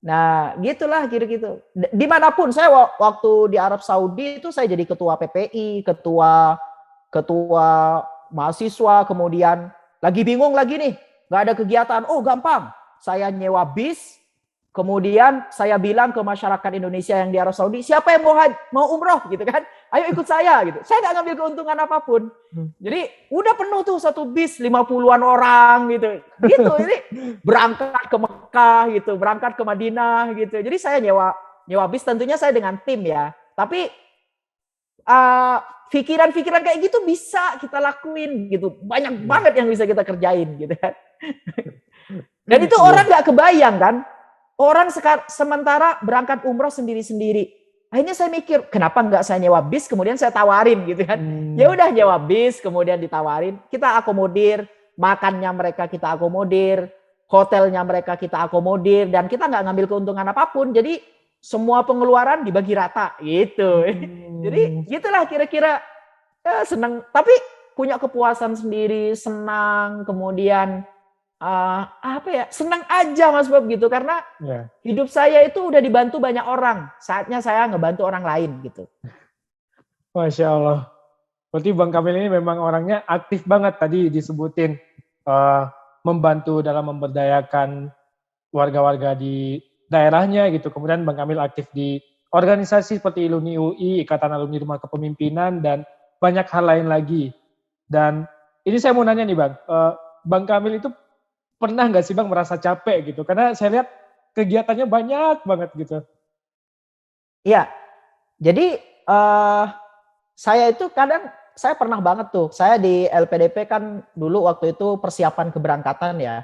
Nah gitulah kira-gitu. Dimanapun saya waktu di Arab Saudi itu saya jadi ketua PPI, ketua mahasiswa, kemudian lagi bingung lagi nih, nggak ada kegiatan. Oh gampang, saya nyewa bis. Kemudian saya bilang ke masyarakat Indonesia yang di Arab Saudi, siapa yang mau umroh gitu kan? Ayo ikut saya gitu. Saya nggak ngambil keuntungan apapun. Jadi udah penuh tuh satu bis 50-an orang gitu. Gitu. Jadi berangkat ke Mekah gitu, berangkat ke Madinah gitu. Jadi saya nyewa bis, tentunya saya dengan tim ya. Tapi pikiran-pikiran kayak gitu bisa kita lakuin gitu. Banyak banget yang bisa kita kerjain gitu kan. Dan itu orang nggak kebayang kan? Orang sementara berangkat umroh sendiri-sendiri. Akhirnya saya mikir, kenapa nggak saya nyewa bis, kemudian saya tawarin gitu kan. Ya udah nyewa bis, kemudian ditawarin, kita akomodir, makannya mereka kita akomodir, hotelnya mereka kita akomodir, dan kita nggak ngambil keuntungan apapun. Jadi semua pengeluaran dibagi rata gitu. Jadi gitulah kira-kira. Senang, tapi punya kepuasan sendiri, senang, kemudian senang aja Mas Bob gitu, karena hidup saya itu udah dibantu banyak orang, saatnya saya ngebantu orang lain gitu. Masya Allah. Berarti Bang Kamil ini memang orangnya aktif banget, tadi disebutin membantu dalam memberdayakan warga-warga di daerahnya gitu. Kemudian Bang Kamil aktif di organisasi seperti Iluni UI, Ikatan Alumni Rumah Kepemimpinan, dan banyak hal lain lagi. Dan ini saya mau nanya nih Bang, Bang Kamil itu pernah nggak sih Bang merasa capek gitu? Karena saya lihat kegiatannya banyak banget gitu. Iya, jadi saya itu saya pernah banget tuh. Saya di LPDP kan dulu waktu itu persiapan keberangkatan ya.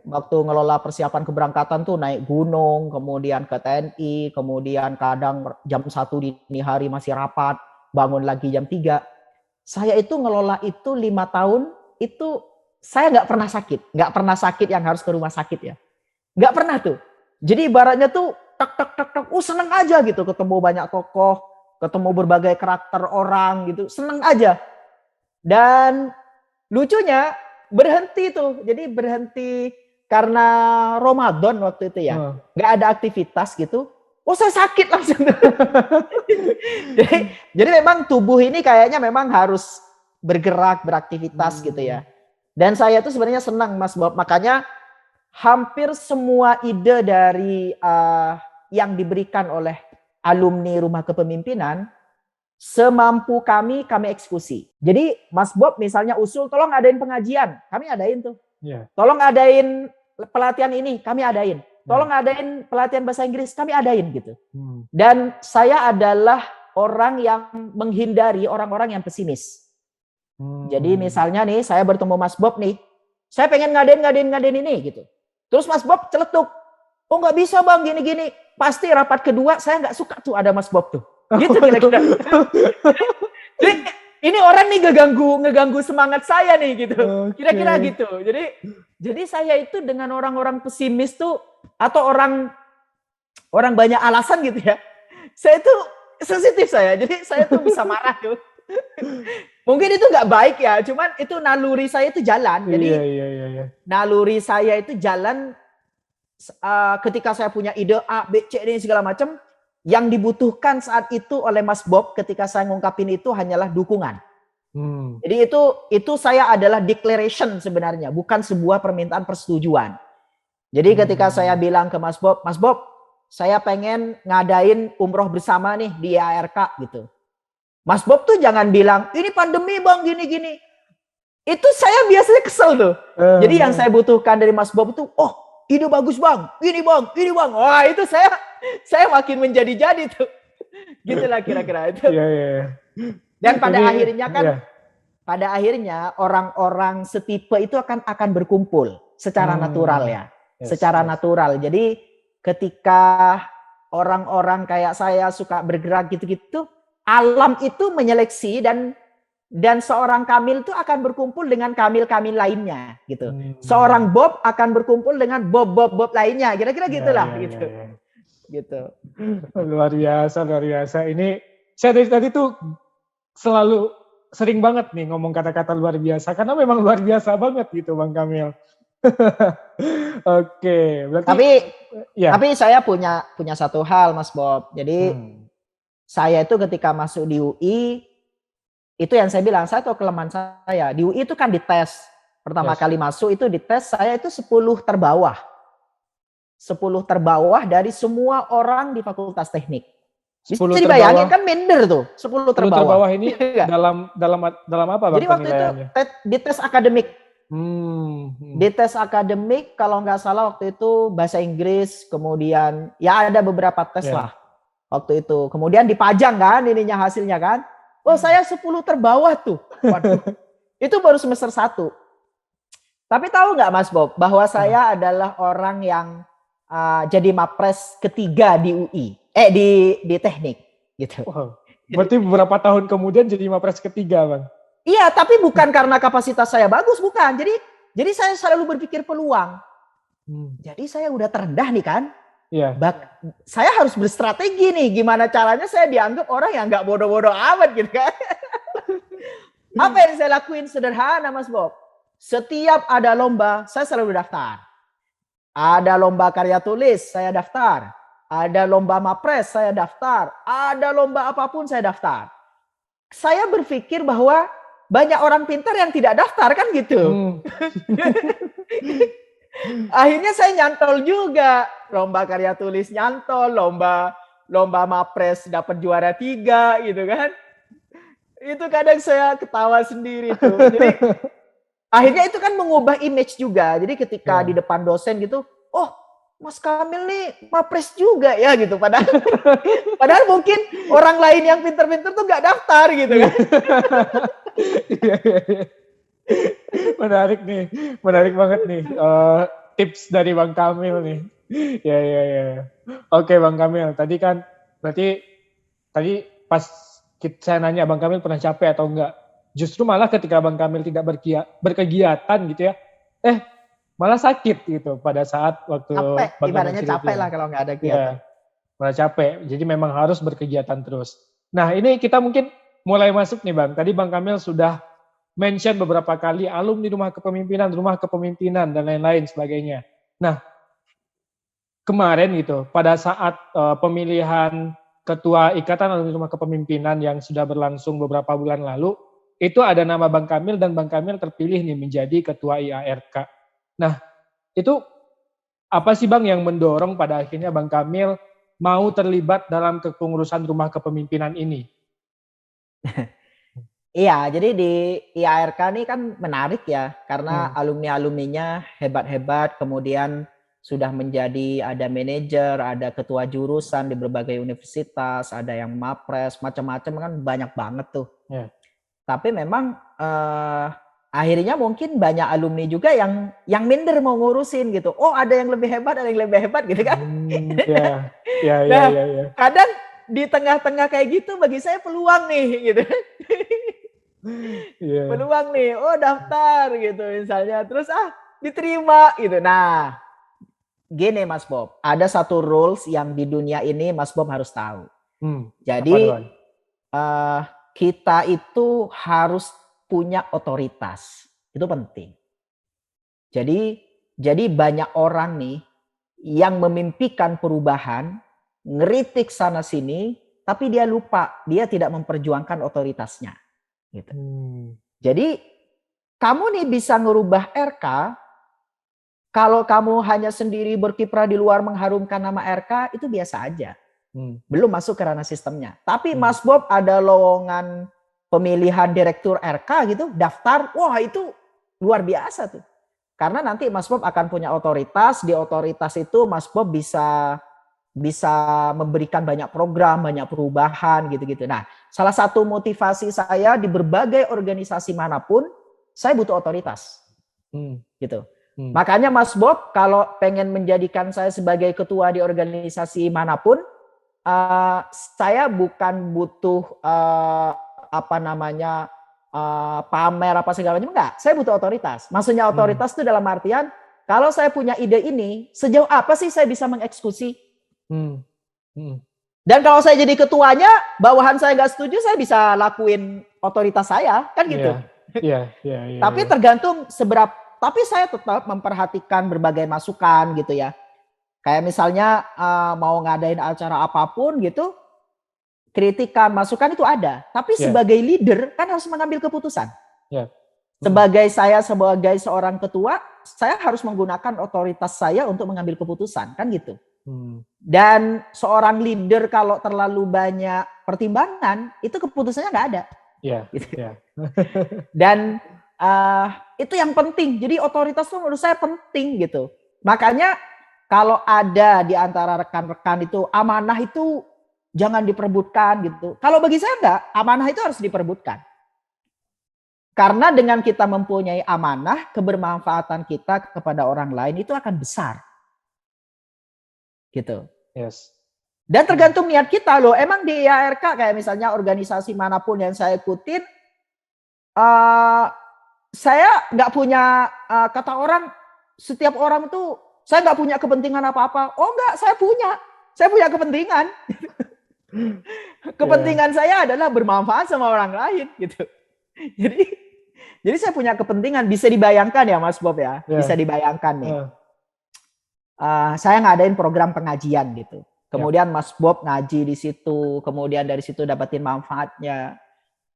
Waktu ngelola persiapan keberangkatan tuh naik gunung, kemudian ke TNI, kemudian kadang jam 1 dini hari masih rapat, bangun lagi jam 3. Saya itu ngelola itu 5 tahun, itu saya nggak pernah sakit yang harus ke rumah sakit ya. Nggak pernah tuh. Jadi ibaratnya tuh seneng aja gitu, ketemu banyak tokoh, ketemu berbagai karakter orang gitu, seneng aja. Dan lucunya berhenti tuh, jadi berhenti karena Ramadan waktu itu ya, nggak ada aktivitas gitu. Oh saya sakit langsung. jadi memang tubuh ini kayaknya memang harus bergerak, beraktivitas gitu ya. Dan saya tuh sebenarnya senang Mas Bob, makanya hampir semua ide dari yang diberikan oleh alumni Rumah Kepemimpinan, semampu kami eksekusi. Jadi Mas Bob misalnya usul tolong adain pengajian, kami adain tuh. Iya. Tolong adain pelatihan ini, kami adain. Tolong adain pelatihan bahasa Inggris, kami adain gitu. Dan saya adalah orang yang menghindari orang-orang yang pesimis. Jadi misalnya nih, saya bertemu Mas Bob nih, saya pengen ngadain ini gitu. Terus Mas Bob celetuk, oh nggak bisa bang, gini-gini. Pasti rapat kedua saya nggak suka tuh ada Mas Bob tuh. Gitu kira-kira. Jadi ini orang nih ngeganggu semangat saya nih gitu. Kira-kira gitu. Jadi saya itu dengan orang-orang pesimis tuh atau orang banyak alasan gitu ya. Saya itu sensitif saya. Jadi saya tuh bisa marah tuh. Mungkin itu nggak baik ya, cuman itu naluri saya itu jalan. Jadi naluri saya itu jalan ketika saya punya ide A, B, C, D segala macam. Yang dibutuhkan saat itu oleh Mas Bob ketika saya ngungkapin itu hanyalah dukungan. Jadi itu saya adalah declaration sebenarnya, bukan sebuah permintaan persetujuan. Jadi ketika saya bilang ke Mas Bob, saya pengen ngadain umroh bersama nih di ARK gitu. Mas Bob tuh jangan bilang, ini pandemi bang, gini-gini. Itu saya biasanya kesel tuh. Jadi yang saya butuhkan dari Mas Bob tuh, oh ide bagus bang, ini bang. Wah itu saya makin menjadi-jadi tuh. Gitulah kira-kira itu. Dan pada akhirnya kan, pada akhirnya orang-orang setipe itu akan berkumpul secara natural ya. Secara natural. Jadi ketika orang-orang kayak saya suka bergerak gitu-gitu, alam itu menyeleksi dan seorang Kamil itu akan berkumpul dengan Kamil-Kamil lainnya gitu. Seorang Bob akan berkumpul dengan Bob lainnya. Kira-kira gitulah gitu. Gitu. Luar biasa. Ini saya dari tadi tuh selalu sering banget nih ngomong kata-kata luar biasa karena memang luar biasa banget gitu Bang Kamil. Oke, berarti tapi saya punya satu hal Mas Bob. Jadi saya itu ketika masuk di UI, itu yang saya bilang, saya tahu kelemahan saya. Di UI itu kan dites. Pertama kali masuk itu dites, saya itu 10 terbawah. 10 terbawah dari semua orang di Fakultas Teknik. Bisa dibayangin kan minder tuh, 10 terbawah. 10 terbawah ini dalam apa Bang? Jadi waktu itu dites akademik. Di tes akademik, kalau nggak salah waktu itu bahasa Inggris, kemudian ya ada beberapa tes lah. Waktu itu. Kemudian dipajang kan ininya hasilnya kan. Oh saya 10 terbawah tuh. Waduh. Itu baru semester 1. Tapi tahu nggak Mas Bob bahwa saya adalah orang yang jadi mapres ketiga di UI. Di teknik gitu. Wow. Berarti beberapa tahun kemudian jadi mapres ketiga Bang. Iya, tapi bukan karena kapasitas saya bagus, bukan. Jadi saya selalu berpikir peluang. Jadi saya udah terendah nih kan. Iya. Saya harus berstrategi nih, gimana caranya saya dianggap orang yang nggak bodoh-bodoh amat gitu kan. Apa yang saya lakuin sederhana Mas Bob. Setiap ada lomba, saya selalu daftar. Ada lomba karya tulis, saya daftar. Ada lomba mapres, saya daftar. Ada lomba apapun, saya daftar. Saya berpikir bahwa banyak orang pintar yang tidak daftar kan gitu. Akhirnya saya nyantol juga. Lomba karya tulis nyantol, lomba mapres dapat juara 3 gitu kan. Itu kadang saya ketawa sendiri tuh. Jadi akhirnya itu kan mengubah image juga. Jadi ketika di depan dosen gitu, oh Mas Kamil nih mapres juga ya gitu. Padahal mungkin orang lain yang pintar-pintar tuh nggak daftar gitu kan. Menarik banget nih tips dari Bang Kamil nih. Ya. Oke Bang Kamil, tadi kan berarti tadi pas saya nanya Bang Kamil pernah capek atau enggak, justru malah ketika Bang Kamil tidak berkegiatan gitu ya, malah sakit gitu pada saat waktu capek, ibaratnya capek lah kalau nggak ada kegiatan. Ya, malah capek, jadi memang harus berkegiatan terus. Nah ini kita mungkin mulai masuk nih Bang, tadi Bang Kamil sudah mention beberapa kali alumni rumah kepemimpinan dan lain-lain sebagainya. Nah kemarin gitu pada saat pemilihan ketua Ikatan Alumni Rumah Kepemimpinan yang sudah berlangsung beberapa bulan lalu, itu ada nama Bang Kamil dan Bang Kamil terpilih nih menjadi ketua IARK. Nah, itu apa sih Bang yang mendorong pada akhirnya Bang Kamil mau terlibat dalam kepengurusan Rumah Kepemimpinan ini? Iya, jadi di IARK ini kan menarik ya, karena Hmm. alumni-alumninya hebat-hebat, kemudian sudah menjadi ada manajer, ada ketua jurusan di berbagai universitas, ada yang mapres, macam-macam kan banyak banget tuh. Ya. Tapi memang akhirnya mungkin banyak alumni juga yang minder mau ngurusin gitu. Oh, ada yang lebih hebat, ada yang lebih hebat gitu kan. Ya, ya, ya, Nah, ya, ya. kadang di tengah-tengah kayak gitu bagi saya peluang nih gitu. Iya. Peluang nih, oh daftar gitu misalnya, terus diterima gitu. Nah, gini Mas Bob, ada satu rules yang di dunia ini Mas Bob harus tahu. Apa tuh, Jadi Bang? kita itu harus punya otoritas, itu penting. Jadi banyak orang nih yang memimpikan perubahan, ngeritik sana sini, tapi dia lupa, dia tidak memperjuangkan otoritasnya. Gitu. Jadi kamu nih bisa ngerubah RK, kalau kamu hanya sendiri berkiprah di luar mengharumkan nama RK, itu biasa aja. Belum masuk ke ranah sistemnya. Tapi Mas Bob ada lowongan pemilihan direktur RK gitu, daftar, wah itu luar biasa tuh. Karena nanti Mas Bob akan punya otoritas, di otoritas itu Mas Bob bisa memberikan banyak program, banyak perubahan gitu-gitu. Nah, salah satu motivasi saya di berbagai organisasi manapun, saya butuh otoritas. Gitu. Makanya Mas Bob kalau pengen menjadikan saya sebagai ketua di organisasi manapun, saya bukan butuh pamer apa segala macam, enggak. Saya butuh otoritas. Maksudnya otoritas itu dalam artian kalau saya punya ide ini, sejauh apa sih saya bisa mengeksekusi? Dan kalau saya jadi ketuanya, bawahan saya nggak setuju, saya bisa lakuin otoritas saya, kan gitu. Iya. Tapi tergantung seberapa. Tapi saya tetap memperhatikan berbagai masukan gitu ya. Kayak misalnya mau ngadain acara apapun gitu, kritikan, masukan itu ada. Tapi sebagai leader kan harus mengambil keputusan. Sebagai seorang ketua, saya harus menggunakan otoritas saya untuk mengambil keputusan, kan gitu. Dan seorang leader kalau terlalu banyak pertimbangan, itu keputusannya nggak ada. Dan itu yang penting. Jadi otoritas itu menurut saya penting gitu. Makanya kalau ada di antara rekan-rekan itu amanah itu jangan diperebutkan gitu. Kalau bagi saya enggak, amanah itu harus diperebutkan. Karena dengan kita mempunyai amanah, kebermanfaatan kita kepada orang lain itu akan besar. Gitu. Dan tergantung niat kita loh. Emang di IARK kayak misalnya organisasi manapun yang saya ikutin, saya nggak punya kata orang, setiap orang tuh saya nggak punya kepentingan apa-apa. Oh enggak, saya punya kepentingan. Kepentingan saya adalah bermanfaat sama orang lain gitu. Jadi saya punya kepentingan, bisa dibayangkan ya Mas Bob ya, bisa dibayangkan nih. Saya ngadain program pengajian gitu. Kemudian Mas Bob ngaji di situ, kemudian dari situ dapetin manfaatnya.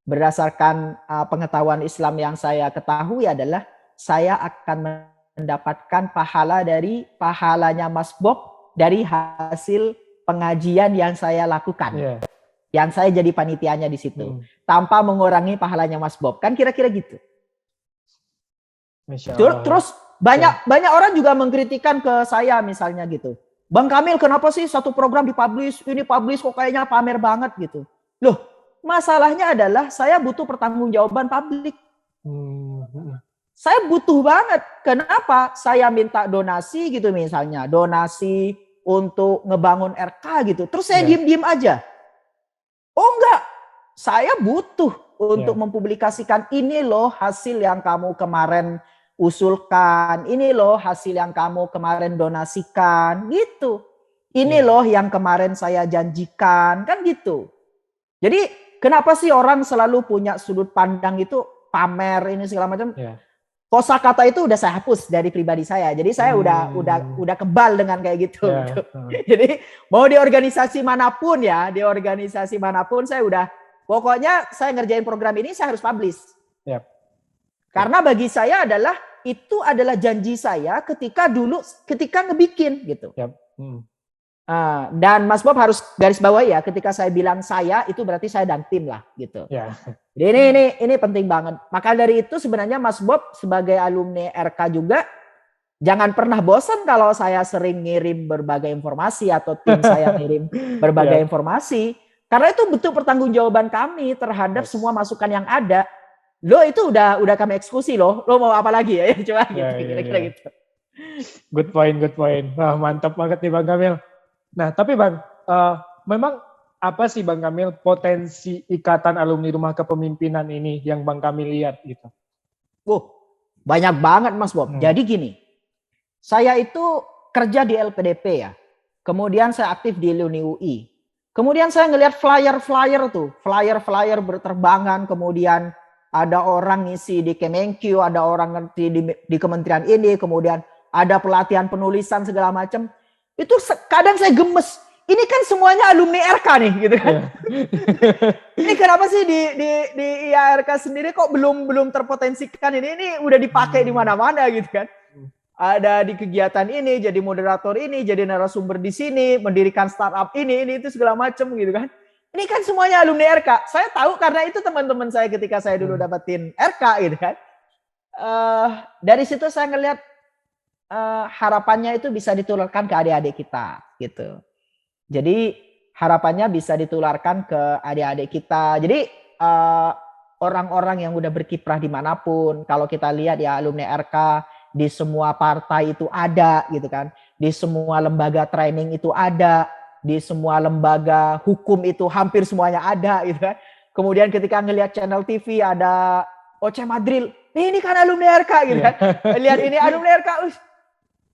Berdasarkan pengetahuan Islam yang saya ketahui adalah saya akan mendapatkan pahala dari pahalanya Mas Bob dari hasil pengajian yang saya lakukan. Yang saya jadi panitianya di situ. Tanpa mengurangi pahalanya Mas Bob. Kan kira-kira gitu. Terus banyak orang juga mengkritikan ke saya misalnya gitu. Bang Kamil, kenapa sih satu program dipublish, ini publish kok kayaknya pamer banget gitu. Loh, masalahnya adalah saya butuh pertanggungjawaban publik. Saya butuh banget. Kenapa? Saya minta donasi gitu misalnya. Donasi untuk ngebangun RK gitu. Terus saya diem-diem aja. Oh enggak. Saya butuh untuk mempublikasikan ini loh hasil yang kamu kemarin usulkan. Ini loh hasil yang kamu kemarin donasikan. Gitu. Ini loh yang kemarin saya janjikan. Kan gitu. Jadi kenapa sih orang selalu punya sudut pandang itu pamer ini segala macam? Kosakata itu udah saya hapus dari pribadi saya. Jadi saya udah kebal dengan kayak gitu. Jadi mau di organisasi manapun ya, saya udah pokoknya saya ngerjain program ini saya harus publish. Karena bagi saya itu adalah janji saya ketika ngebikin gitu. Dan Mas Bob harus garis bawahi ya, ketika saya bilang saya, itu berarti saya dan tim lah gitu. Ya. Jadi ini penting banget. Maka dari itu sebenarnya Mas Bob sebagai alumni RK juga jangan pernah bosan kalau saya sering ngirim berbagai informasi atau tim saya ngirim berbagai informasi. Karena itu betul pertanggungjawaban kami terhadap semua masukan yang ada. Lo itu udah kami eksekusi lo mau apa lagi ya? Coba gitu, kira-kira gitu. Good point. Wah, mantap banget nih Bang Kamil. Nah, tapi Bang, memang apa sih Bang Kamil potensi ikatan alumni rumah kepemimpinan ini yang Bang Kamil lihat gitu? Banyak banget Mas Bob. Jadi gini, saya itu kerja di LPDP ya. Kemudian saya aktif di Alumni UI. Kemudian saya ngelihat flyer berterbangan. Kemudian ada orang ngisi di Kemenkyu, ada orang ngerti di kementerian ini. Kemudian ada pelatihan penulisan segala macam. Itu kadang saya gemes. Ini kan semuanya alumni RK nih, gitu kan? Ini kenapa sih di IARK sendiri kok belum terpotensikan ini? Ini udah dipakai di mana-mana, gitu kan? Ada di kegiatan ini, jadi moderator ini, jadi narasumber di sini, mendirikan startup ini itu segala macam, gitu kan? Ini kan semuanya alumni RK. Saya tahu karena itu teman-teman saya ketika saya dulu dapetin RK, gitu kan? Dari situ saya ngelihat harapannya itu bisa ditularkan ke adik-adik kita gitu. Jadi harapannya bisa ditularkan ke adik-adik kita. Jadi orang-orang yang udah berkiprah dimanapun, kalau kita lihat ya alumni RK di semua partai itu ada gitu kan. Di semua lembaga training itu ada, di semua lembaga hukum itu hampir semuanya ada gitu kan. Kemudian ketika ngelihat channel TV ada Oce Madril, ini kan alumni RK gitu kan. Lihat ini alumni RK.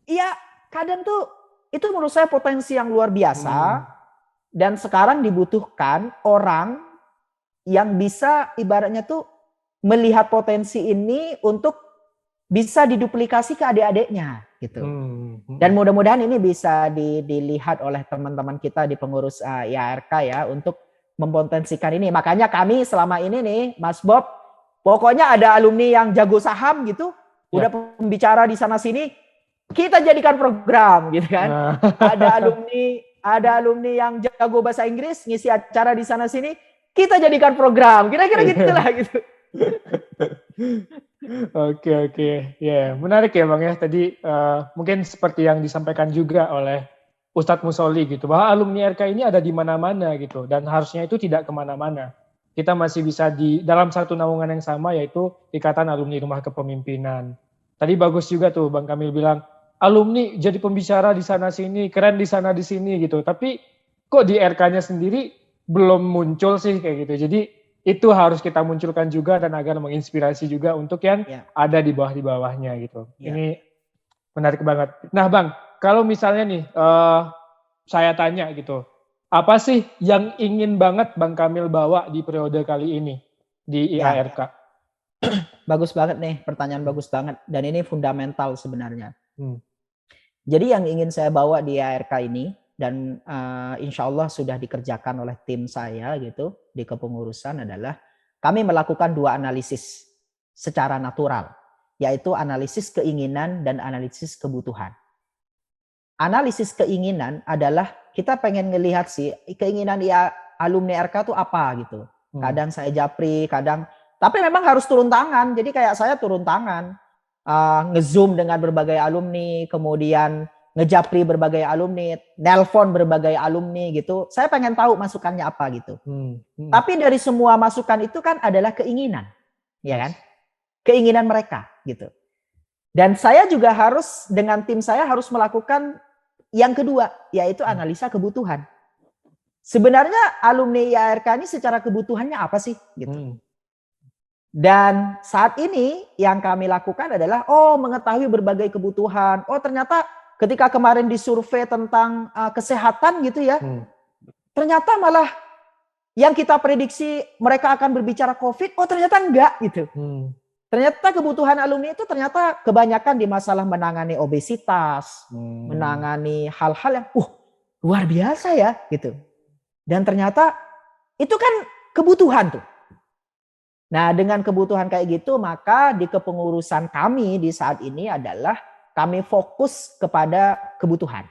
Iya, kadang tuh itu menurut saya potensi yang luar biasa dan sekarang dibutuhkan orang yang bisa ibaratnya tuh melihat potensi ini untuk bisa diduplikasi ke adik-adiknya gitu. Dan mudah-mudahan ini bisa dilihat oleh teman-teman kita di pengurus IARK ya untuk mempotensikan ini. Makanya kami selama ini nih Mas Bob, pokoknya ada alumni yang jago saham gitu, udah pembicara di sana sini, kita jadikan program gitu kan. Ada alumni yang jago bahasa Inggris ngisi acara di sana sini, kita jadikan program. Kira-kira gitulah gitu. Oke. Ya, menarik ya Bang ya. Tadi mungkin seperti yang disampaikan juga oleh Ustadz Musoli gitu, bahwa alumni RK ini ada di mana-mana gitu dan harusnya itu tidak kemana-mana. Kita masih bisa di dalam satu naungan yang sama yaitu Ikatan Alumni Rumah Kepemimpinan. Tadi bagus juga tuh Bang Kamil bilang, alumni jadi pembicara di sana sini, keren di sana di sini gitu. Tapi kok di RK-nya sendiri belum muncul sih kayak gitu. Jadi itu harus kita munculkan juga dan agar menginspirasi juga untuk yang ada di bawahnya gitu. Ini menarik banget. Nah Bang, kalau misalnya nih saya tanya gitu, apa sih yang ingin banget Bang Kamil bawa di periode kali ini di IARK? Bagus banget nih, pertanyaan bagus banget. Dan ini fundamental sebenarnya. Jadi yang ingin saya bawa di IARK ini, dan insya Allah sudah dikerjakan oleh tim saya gitu di kepengurusan adalah kami melakukan 2 analisis secara natural, yaitu analisis keinginan dan analisis kebutuhan. Analisis keinginan adalah kita pengen ngelihat sih keinginan alumni RK itu apa gitu. Kadang saya japri, tapi memang harus turun tangan. Jadi kayak saya turun tangan. Nge-zoom dengan berbagai alumni, kemudian ngejapri berbagai alumni, nelpon berbagai alumni gitu. Saya pengen tahu masukannya apa gitu. Tapi dari semua masukan itu kan adalah keinginan, ya kan? Keinginan mereka gitu. Dan saya juga harus dengan tim saya harus melakukan yang kedua, yaitu analisa kebutuhan. Sebenarnya alumni IARK ini secara kebutuhannya apa sih gitu. Dan saat ini yang kami lakukan adalah mengetahui berbagai kebutuhan. Ternyata ketika kemarin disurvei tentang kesehatan gitu ya. Ternyata malah yang kita prediksi mereka akan berbicara COVID, ternyata enggak gitu. Ternyata kebutuhan alumni itu ternyata kebanyakan di masalah menangani obesitas, menangani hal-hal yang luar biasa ya gitu. Dan ternyata itu kan kebutuhan tuh. Nah, dengan kebutuhan kayak gitu, maka di kepengurusan kami di saat ini adalah kami fokus kepada kebutuhan.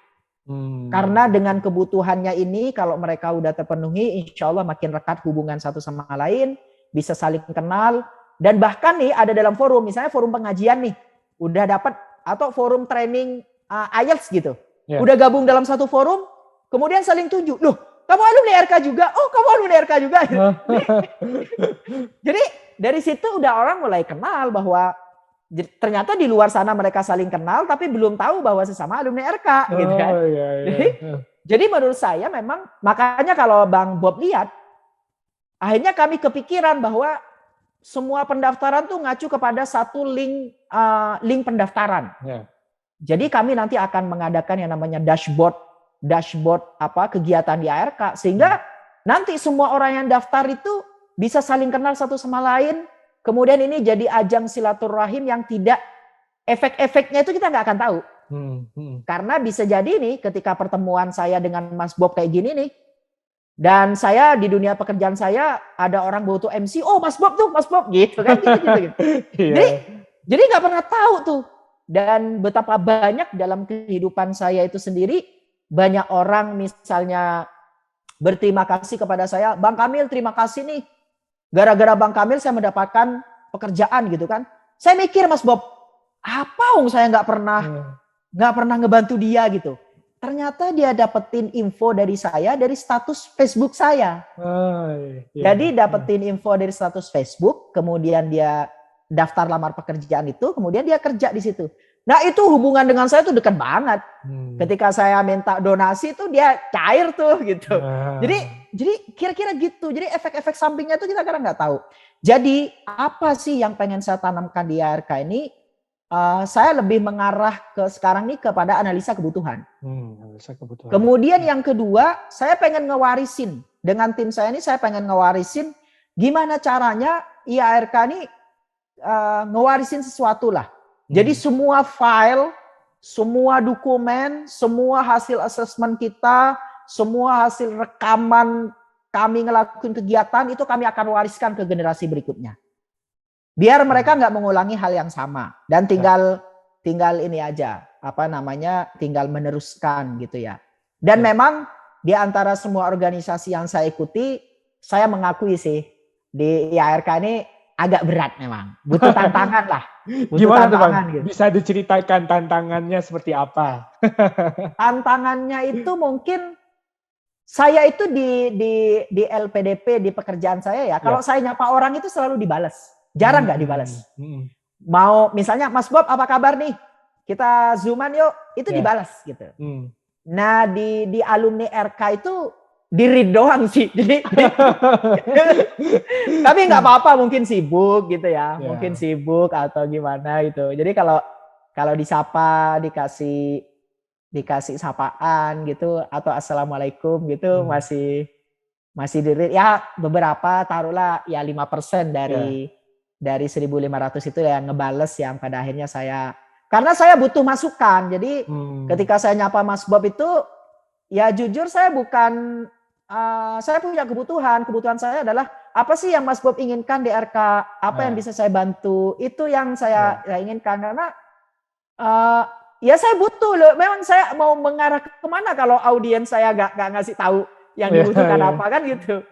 Karena dengan kebutuhannya ini, kalau mereka udah terpenuhi, insya Allah makin rekat hubungan satu sama lain, bisa saling kenal, dan bahkan nih ada dalam forum, misalnya forum pengajian nih, udah dapat, atau forum training IELTS gitu, udah gabung dalam satu forum, kemudian saling tunjuk, loh kamu alumni RK juga, oh kamu alumni RK juga. Jadi dari situ udah orang mulai kenal bahwa ternyata di luar sana mereka saling kenal tapi belum tahu bahwa sesama alumni RK gitu kan. Iya. Jadi menurut saya memang makanya kalau Bang Bob lihat akhirnya kami kepikiran bahwa semua pendaftaran tuh ngacu kepada satu link pendaftaran. Jadi kami nanti akan mengadakan yang namanya dashboard kegiatan di ARK sehingga nanti semua orang yang daftar itu bisa saling kenal satu sama lain. Kemudian ini jadi ajang silaturahim yang tidak efek-efeknya itu kita nggak akan tahu. Karena bisa jadi nih ketika pertemuan saya dengan Mas Bob kayak gini nih, dan saya di dunia pekerjaan saya ada orang butuh MC, oh Mas Bob gitu kan gitu. Jadi nggak pernah tahu tuh. Dan betapa banyak dalam kehidupan saya itu sendiri banyak orang misalnya berterima kasih kepada saya, Bang Kamil terima kasih nih. Gara-gara Bang Kamil saya mendapatkan pekerjaan gitu kan. Saya mikir Mas Bob, apa saya nggak pernah ngebantu dia gitu. Ternyata dia dapetin info dari saya dari status Facebook saya. Jadi dapetin info dari status Facebook, kemudian dia daftar lamar pekerjaan itu, kemudian dia kerja di situ. Nah itu hubungan dengan saya tuh dekat banget. Ketika saya minta donasi tuh dia cair tuh gitu. Jadi kira-kira gitu. Jadi efek-efek sampingnya tuh kita kadang nggak tahu. Jadi apa sih yang pengen saya tanamkan di ARK ini? Saya lebih mengarah ke sekarang nih kepada analisa kebutuhan. Kemudian yang kedua, saya pengen ngewarisin dengan tim saya ini. Saya pengen ngewarisin gimana caranya IARK ini ngewarisin sesuatu lah. Jadi semua file, semua dokumen, semua hasil asesmen kita, semua hasil rekaman kami ngelakuin kegiatan itu kami akan wariskan ke generasi berikutnya. Biar mereka nggak mengulangi hal yang sama dan tinggal ini aja, tinggal meneruskan gitu ya. Dan memang di antara semua organisasi yang saya ikuti, saya mengakui sih di IARK ini agak berat memang, butuh tantangan lah. Gimana tuh Bang? Gitu. Bisa diceritakan tantangannya seperti apa? Tantangannya itu mungkin saya itu di LPDP di pekerjaan saya ya. Kalau saya nyapa orang itu selalu dibalas, jarang nggak dibalas. Mau misalnya Mas Bob apa kabar nih? Kita zooman yuk, itu dibalas gitu. Nah di alumni RK itu di-read doang sih. Tapi nggak apa-apa, mungkin sibuk gitu ya. Mungkin sibuk atau gimana gitu. Jadi kalau disapa, dikasih sapaan gitu atau assalamualaikum gitu masih di-read ya, beberapa taruhlah ya 5% dari 1.500 itu yang ngebales yang pada akhirnya karena saya butuh masukan. Jadi ketika saya nyapa Mas Bob itu ya jujur saya saya punya kebutuhan saya adalah apa sih yang Mas Bob inginkan di RK, apa yang bisa saya bantu, itu yang saya inginkan. Karena ya saya butuh loh, memang saya mau mengarah kemana kalau audiens saya gak ngasih tahu yang dibutuhkan apa kan gitu.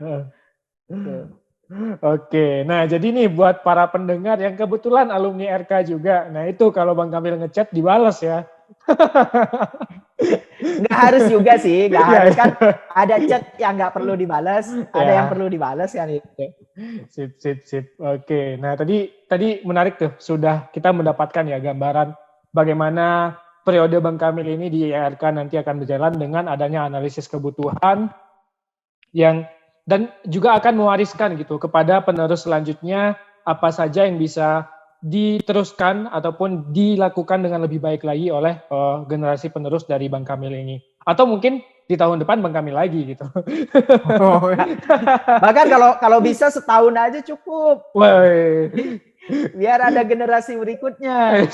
Oke, nah jadi nih buat para pendengar yang kebetulan alumni RK juga, nah itu kalau Bang Kamil ngechat dibalas ya. Nggak harus juga sih, nggak harus kan. Ada chat yang nggak perlu dibalas, ada yang perlu dibalas kan itu. Sip. Oke, nah tadi menarik tuh, sudah kita mendapatkan ya gambaran bagaimana periode Bang Kamil ini di IARK nanti akan berjalan dengan adanya analisis kebutuhan dan juga akan mewariskan gitu kepada penerus selanjutnya apa saja yang bisa diteruskan ataupun dilakukan dengan lebih baik lagi oleh generasi penerus dari Bang Kamil ini. Atau mungkin di tahun depan Bang Kamil lagi gitu. Bahkan kalau bisa setahun aja cukup. Biar ada generasi berikutnya.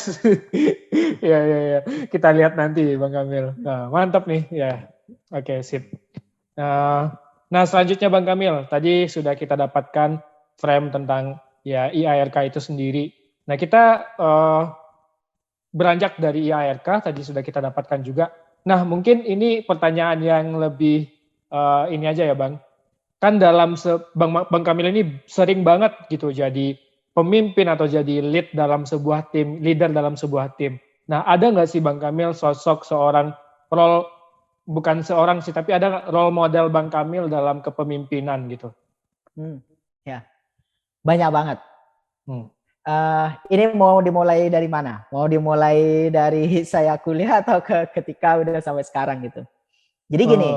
Ya. Kita lihat nanti Bang Kamil. Nah, mantap nih ya. Oke, sip. Nah, selanjutnya Bang Kamil, tadi sudah kita dapatkan frame tentang ya IARK itu sendiri. Nah, kita beranjak dari IARK, tadi sudah kita dapatkan juga Nah, mungkin ini pertanyaan yang lebih ini aja ya, Bang. Kan Bang Kamil ini sering banget gitu jadi pemimpin atau jadi leader dalam sebuah tim. Nah, ada nggak sih Bang Kamil sosok seorang role, bukan seorang sih, tapi ada role model Bang Kamil dalam kepemimpinan gitu? Ya, banyak banget. Hmm. Ini mau dimulai dari mana? Mau dimulai dari saya kuliah atau ketika udah sampai sekarang gitu? Jadi gini.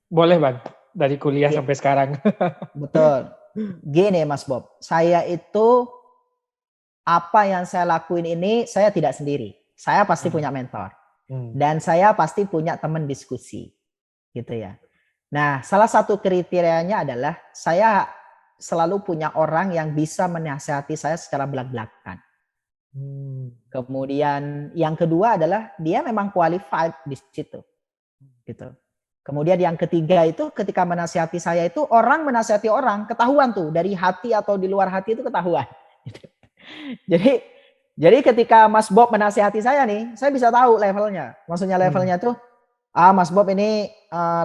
Boleh Bang, dari kuliah Iya. sampai sekarang. Betul. Gini Mas Bob, saya itu apa yang saya lakuin ini saya tidak sendiri. Saya pasti punya mentor. Dan saya pasti punya teman diskusi. Gitu ya. Nah, salah satu kriterianya adalah saya selalu punya orang yang bisa menasihati saya secara belak-belakan. Kemudian yang kedua adalah dia memang qualified di situ. Gitu. Kemudian yang ketiga itu ketika menasihati saya itu orang menasihati orang ketahuan tuh dari hati atau di luar hati itu ketahuan. Jadi ketika Mas Bob menasihati saya nih, saya bisa tahu levelnya. Maksudnya levelnya tuh, Mas Bob ini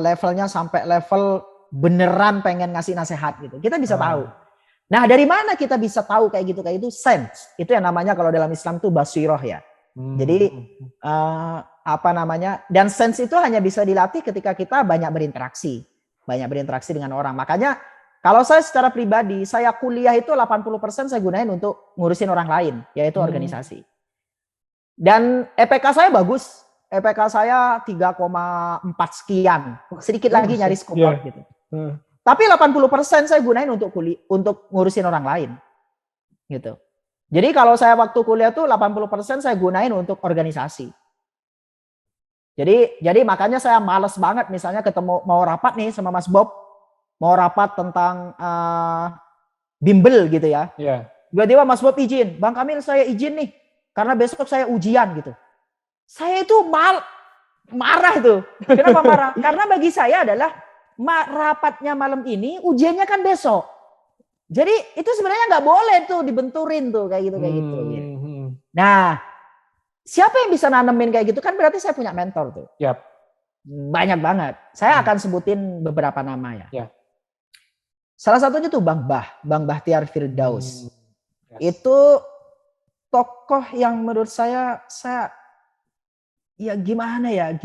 levelnya sampai level beneran pengen ngasih nasihat gitu. Kita bisa tahu. Nah dari mana kita bisa tahu kayak gitu? Sense. Itu yang namanya kalau dalam Islam tuh basiroh ya. Jadi dan sense itu hanya bisa dilatih ketika kita banyak berinteraksi dengan orang. Makanya kalau saya secara pribadi, saya kuliah itu 80% saya gunain untuk ngurusin orang lain, yaitu organisasi. Dan EPK saya bagus. EPK saya 3,4 sekian. Sedikit lagi nyaris kompor gitu. Tapi 80% saya gunain untuk ngurusin orang lain. Gitu. Jadi kalau saya waktu kuliah tuh 80% saya gunain untuk organisasi. Jadi makanya saya males banget misalnya ketemu mau rapat nih sama Mas Bob, mau rapat tentang bimbel gitu ya. Tiba-tiba Mas Bob izin, Bang Kamil saya izin nih karena besok saya ujian gitu. Saya itu marah itu. Kenapa marah? Karena bagi saya adalah rapatnya malam ini, ujiannya kan besok. Jadi itu sebenarnya nggak boleh tuh dibenturin tuh kayak gitu. Nah, siapa yang bisa nanemin kayak gitu kan berarti saya punya mentor tuh. Banyak banget. Saya akan sebutin beberapa nama ya. Salah satunya tuh Bang Bahtiar Firdaus. Itu tokoh yang menurut saya ya gimana ya?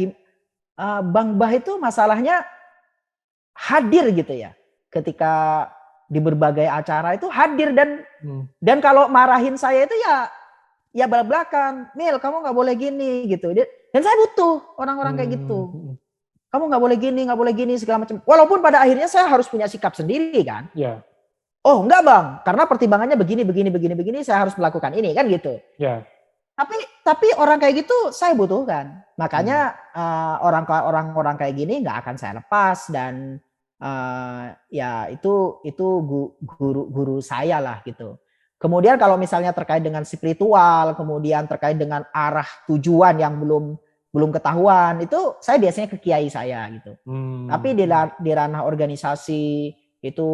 Bang Bah itu masalahnya hadir gitu ya. Ketika di berbagai acara itu hadir dan kalau marahin saya itu ya belak-belakan, Mil kamu nggak boleh gini gitu. Dan saya butuh orang-orang kayak gitu. Kamu nggak boleh gini segala macam. Walaupun pada akhirnya saya harus punya sikap sendiri kan. Oh enggak Bang, karena pertimbangannya begini saya harus melakukan ini kan gitu. Tapi orang kayak gitu saya butuhkan. Makanya orang kayak gini nggak akan saya lepas dan ya itu guru saya lah gitu. Kemudian kalau misalnya terkait dengan spiritual, kemudian terkait dengan arah tujuan yang belum ketahuan, itu saya biasanya ke kiai saya gitu. Tapi di ranah organisasi itu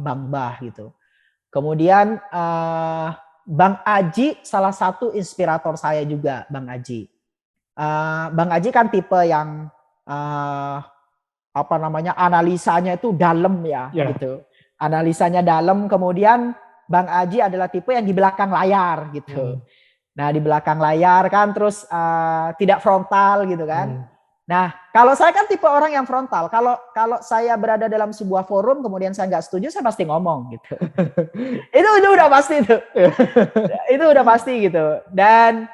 Bang Bah gitu. Kemudian Bang Aji salah satu inspirator saya juga, Bang Aji. Bang Aji kan tipe yang analisanya itu dalam ya gitu. Analisanya dalam, kemudian Bang Aji adalah tipe yang di belakang layar gitu. Nah, di belakang layar kan terus tidak frontal gitu kan. Nah, kalau saya kan tipe orang yang frontal. Kalau saya berada dalam sebuah forum kemudian saya nggak setuju, saya pasti ngomong gitu. itu udah pasti itu. Itu udah pasti gitu. Dan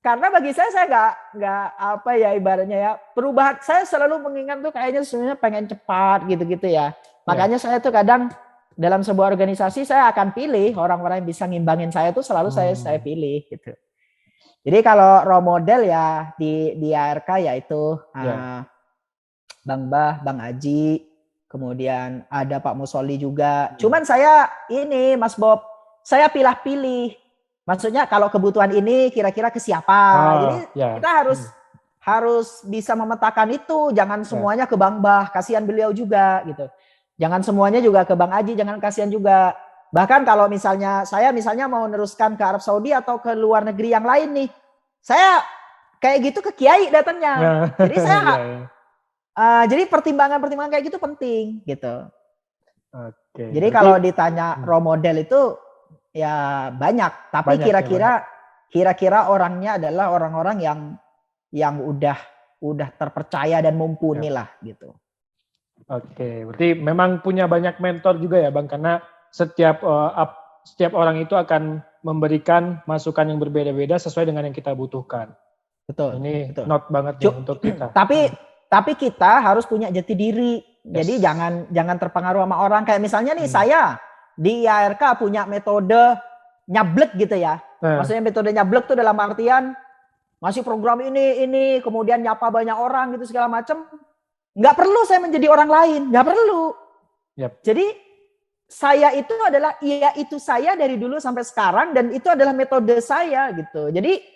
karena bagi saya nggak apa ya ibaratnya ya, perubahan saya selalu mengingat tuh kayaknya sebenarnya pengen cepat gitu-gitu ya. Makanya saya tuh kadang dalam sebuah organisasi saya akan pilih orang-orang yang bisa ngimbangin saya tuh selalu saya pilih gitu. Jadi kalau role model ya di ARK yaitu Bang Bah, Bang Aji, kemudian ada Pak Musoli juga. Cuman saya ini Mas Bob, saya pilih-pilih. Maksudnya kalau kebutuhan ini kira-kira ke siapa. Jadi kita harus bisa memetakan itu. Jangan semuanya ke Bang Bah, kasihan beliau juga gitu. Jangan semuanya juga ke Bang Aji, jangan kasihan juga. Bahkan kalau misalnya saya mau meneruskan ke Arab Saudi atau ke luar negeri yang lain nih. Saya kayak gitu ke kiai datangnya. Jadi saya Iya, iya. jadi pertimbangan-pertimbangan kayak gitu penting gitu. Oke. Jadi berarti- kalau ditanya role model itu ya banyak, tapi Banyak ya, kira-kira orangnya adalah orang-orang yang udah terpercaya dan mumpuni lah gitu. Oke, berarti memang punya banyak mentor juga ya Bang, karena setiap orang itu akan memberikan masukan yang berbeda-beda sesuai dengan yang kita butuhkan. Betul. Ini betul. note banget nih untuk kita. Tapi kita harus punya jati diri. Jadi Yes. jangan terpengaruh sama orang. Kayak misalnya nih saya di IARK punya metode nyablek gitu ya. Maksudnya metode nyablek tuh dalam artian ngasih program ini kemudian nyapa banyak orang gitu segala macam. Nggak perlu saya menjadi orang lain, nggak perlu. Yep. Jadi saya itu adalah itu saya dari dulu sampai sekarang dan itu adalah metode saya gitu. Jadi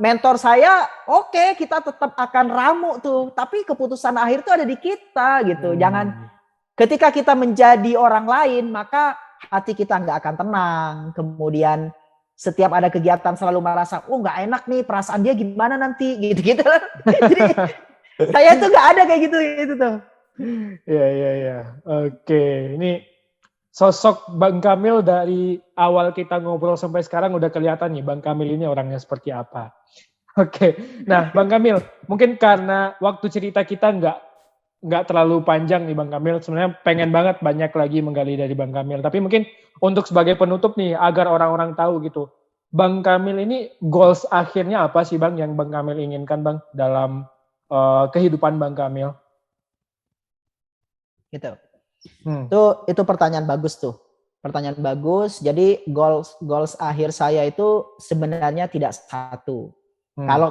mentor saya, oke, kita tetap akan ramu tuh, tapi keputusan akhir tuh ada di kita gitu. Jangan ketika kita menjadi orang lain, maka hati kita nggak akan tenang. Kemudian setiap ada kegiatan selalu merasa, oh nggak enak nih, perasaan dia gimana nanti, gitu-gitu. Jadi saya tuh nggak ada kayak gitu tuh. Iya. Oke, ini sosok Bang Kamil dari awal kita ngobrol sampai sekarang udah kelihatan nih Bang Kamil ini orangnya seperti apa. Oke, nah Bang Kamil, mungkin karena waktu cerita kita nggak terlalu panjang nih Bang Kamil, sebenarnya pengen banget banyak lagi menggali dari Bang Kamil. Tapi mungkin untuk sebagai penutup nih, agar orang-orang tahu gitu, Bang Kamil ini goals akhirnya apa sih Bang yang Bang Kamil inginkan Bang dalam kehidupan Bang Kamil? Gitu. Itu pertanyaan bagus tuh. Pertanyaan bagus. Jadi goals akhir saya itu sebenarnya tidak satu.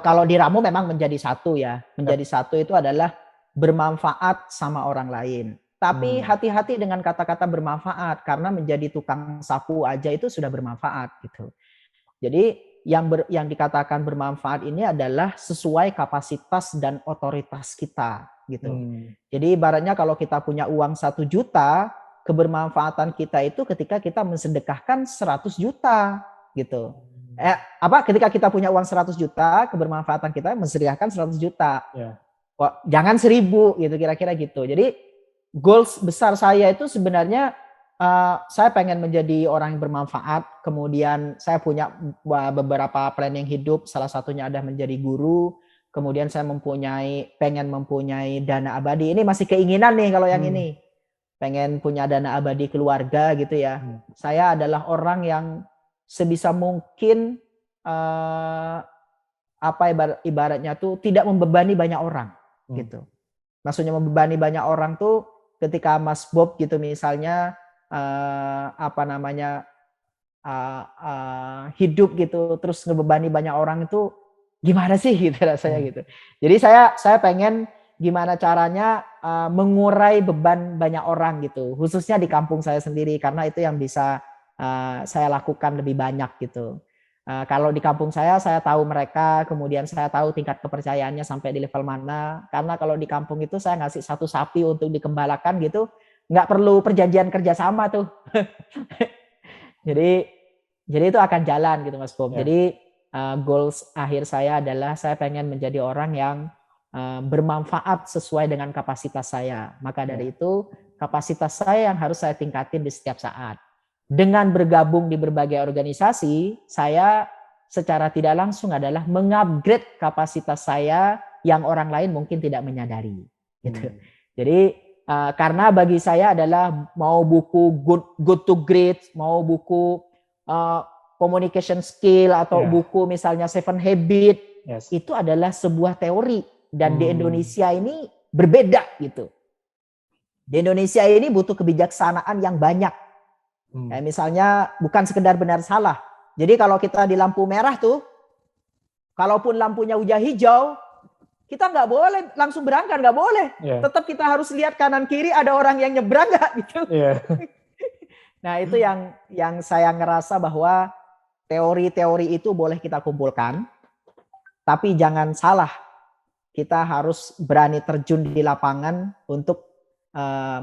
Kalau diramu memang menjadi satu ya. Menjadi satu itu adalah bermanfaat sama orang lain. Tapi hati-hati dengan kata-kata bermanfaat karena menjadi tukang sapu aja itu sudah bermanfaat gitu. Jadi yang dikatakan bermanfaat ini adalah sesuai kapasitas dan otoritas kita gitu. Jadi ibaratnya kalau kita punya uang 1 juta, kebermanfaatan kita itu ketika kita mensedekahkan 100 juta gitu. Ketika kita punya uang 100 juta, kebermanfaatan kita mensedekahkan 100 juta. Jangan 1000 gitu, kira-kira gitu. Jadi goals besar saya itu sebenarnya saya pengen menjadi orang yang bermanfaat. Kemudian saya punya beberapa planning hidup. Salah satunya adalah menjadi guru. Kemudian saya pengen mempunyai dana abadi. Ini masih keinginan nih kalau yang ini. Pengen punya dana abadi keluarga gitu ya. Saya adalah orang yang sebisa mungkin ibaratnya tuh tidak membebani banyak orang gitu. Maksudnya membebani banyak orang tuh ketika Mas Bob gitu misalnya hidup gitu terus ngebebani banyak orang itu gimana sih gitu rasanya gitu. Jadi saya pengen gimana caranya mengurai beban banyak orang gitu, khususnya di kampung saya sendiri karena itu yang bisa saya lakukan lebih banyak gitu. Kalau di kampung saya tahu mereka, kemudian saya tahu tingkat kepercayaannya sampai di level mana. Karena kalau di kampung itu saya ngasih 1 sapi untuk dikembalakan gitu, nggak perlu perjanjian kerjasama tuh. jadi itu akan jalan gitu Mas Bob. Jadi goals akhir saya adalah saya pengen menjadi orang yang bermanfaat sesuai dengan kapasitas saya. Maka dari itu kapasitas saya yang harus saya tingkatin di setiap saat. Dengan bergabung di berbagai organisasi, saya secara tidak langsung adalah mengupgrade kapasitas saya yang orang lain mungkin tidak menyadari. Gitu. Jadi karena bagi saya adalah mau buku good to great, mau buku communication skill atau buku misalnya 7 Habit, itu adalah sebuah teori dan di Indonesia ini berbeda gitu. Di Indonesia ini butuh kebijaksanaan yang banyak. Kayak misalnya bukan sekedar benar salah. Jadi kalau kita di lampu merah tuh, kalaupun lampunya udah hijau, kita nggak boleh langsung berangkat, nggak boleh. Tetap kita harus lihat kanan kiri ada orang yang nyebrang nggak gitu. Nah itu yang saya ngerasa bahwa teori-teori itu boleh kita kumpulkan, tapi jangan salah. Kita harus berani terjun di lapangan untuk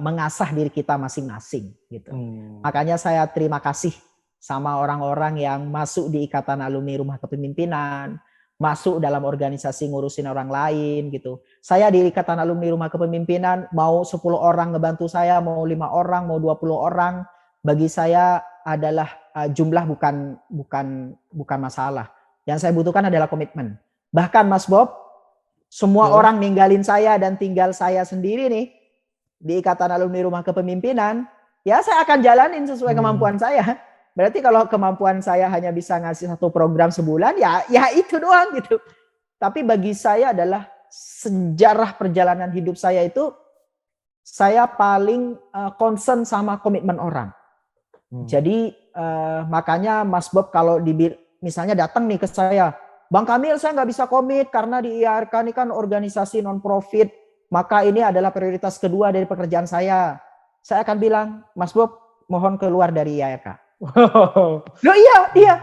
mengasah diri kita masing-masing gitu. Makanya saya terima kasih sama orang-orang yang masuk di Ikatan Alumni Rumah Kepemimpinan, masuk dalam organisasi ngurusin orang lain gitu. Saya di Ikatan Alumni Rumah Kepemimpinan, mau 10 orang ngebantu saya, mau 5 orang, mau 20 orang, bagi saya adalah jumlah bukan masalah. Yang saya butuhkan adalah komitmen. Bahkan Mas Bob, semua orang ninggalin saya dan tinggal saya sendiri nih di Ikatan Alumni Rumah Kepemimpinan, ya saya akan jalanin sesuai kemampuan saya. Berarti kalau kemampuan saya hanya bisa ngasih 1 program sebulan, ya itu doang gitu. Tapi bagi saya adalah sejarah perjalanan hidup saya itu, saya paling concern sama komitmen orang. Jadi makanya Mas Bob kalau misalnya datang nih ke saya, Bang Kamil saya nggak bisa komit karena di IARK ini kan organisasi non-profit, maka ini adalah prioritas kedua dari pekerjaan saya. Saya akan bilang, Mas Bob mohon keluar dari IARK. Loh iya.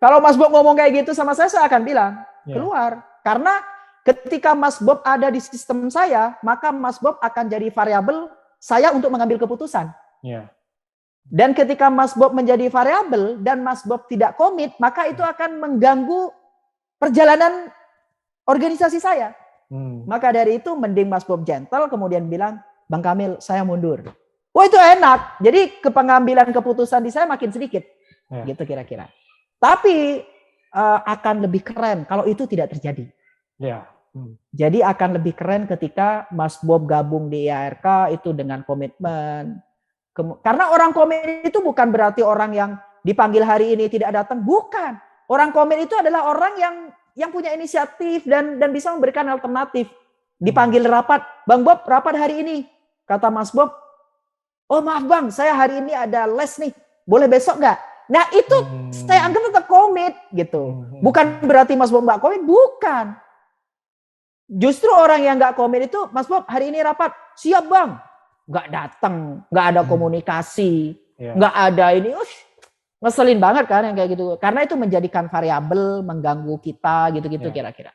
Kalau Mas Bob ngomong kayak gitu sama saya akan bilang keluar. Karena ketika Mas Bob ada di sistem saya, maka Mas Bob akan jadi variabel saya untuk mengambil keputusan. Dan ketika Mas Bob menjadi variabel dan Mas Bob tidak komit, maka itu akan mengganggu perjalanan organisasi saya. Maka dari itu mending Mas Bob gentle kemudian bilang, Bang Kamil saya mundur. Wah itu enak. Jadi pengambilan keputusan di saya makin sedikit. Gitu kira-kira. Tapi akan lebih keren kalau itu tidak terjadi. Jadi akan lebih keren ketika Mas Bob gabung di IARK itu dengan komitmen. Karena orang komit itu bukan berarti orang yang dipanggil hari ini tidak datang. Bukan. Orang komit itu adalah orang yang punya inisiatif dan bisa memberikan alternatif. Dipanggil rapat. Bang Bob rapat hari ini. Kata Mas Bob, oh maaf Bang, saya hari ini ada les nih. Boleh besok nggak? Nah itu saya anggap tetap komit gitu. Bukan berarti Mas Bob nggak komit, bukan. Justru orang yang nggak komit itu, Mas Bob hari ini rapat, siap Bang. Nggak datang, nggak ada komunikasi, nggak ada ini. Ngeselin banget kan yang kayak gitu. Karena itu menjadikan variabel, mengganggu kita gitu-gitu kira-kira.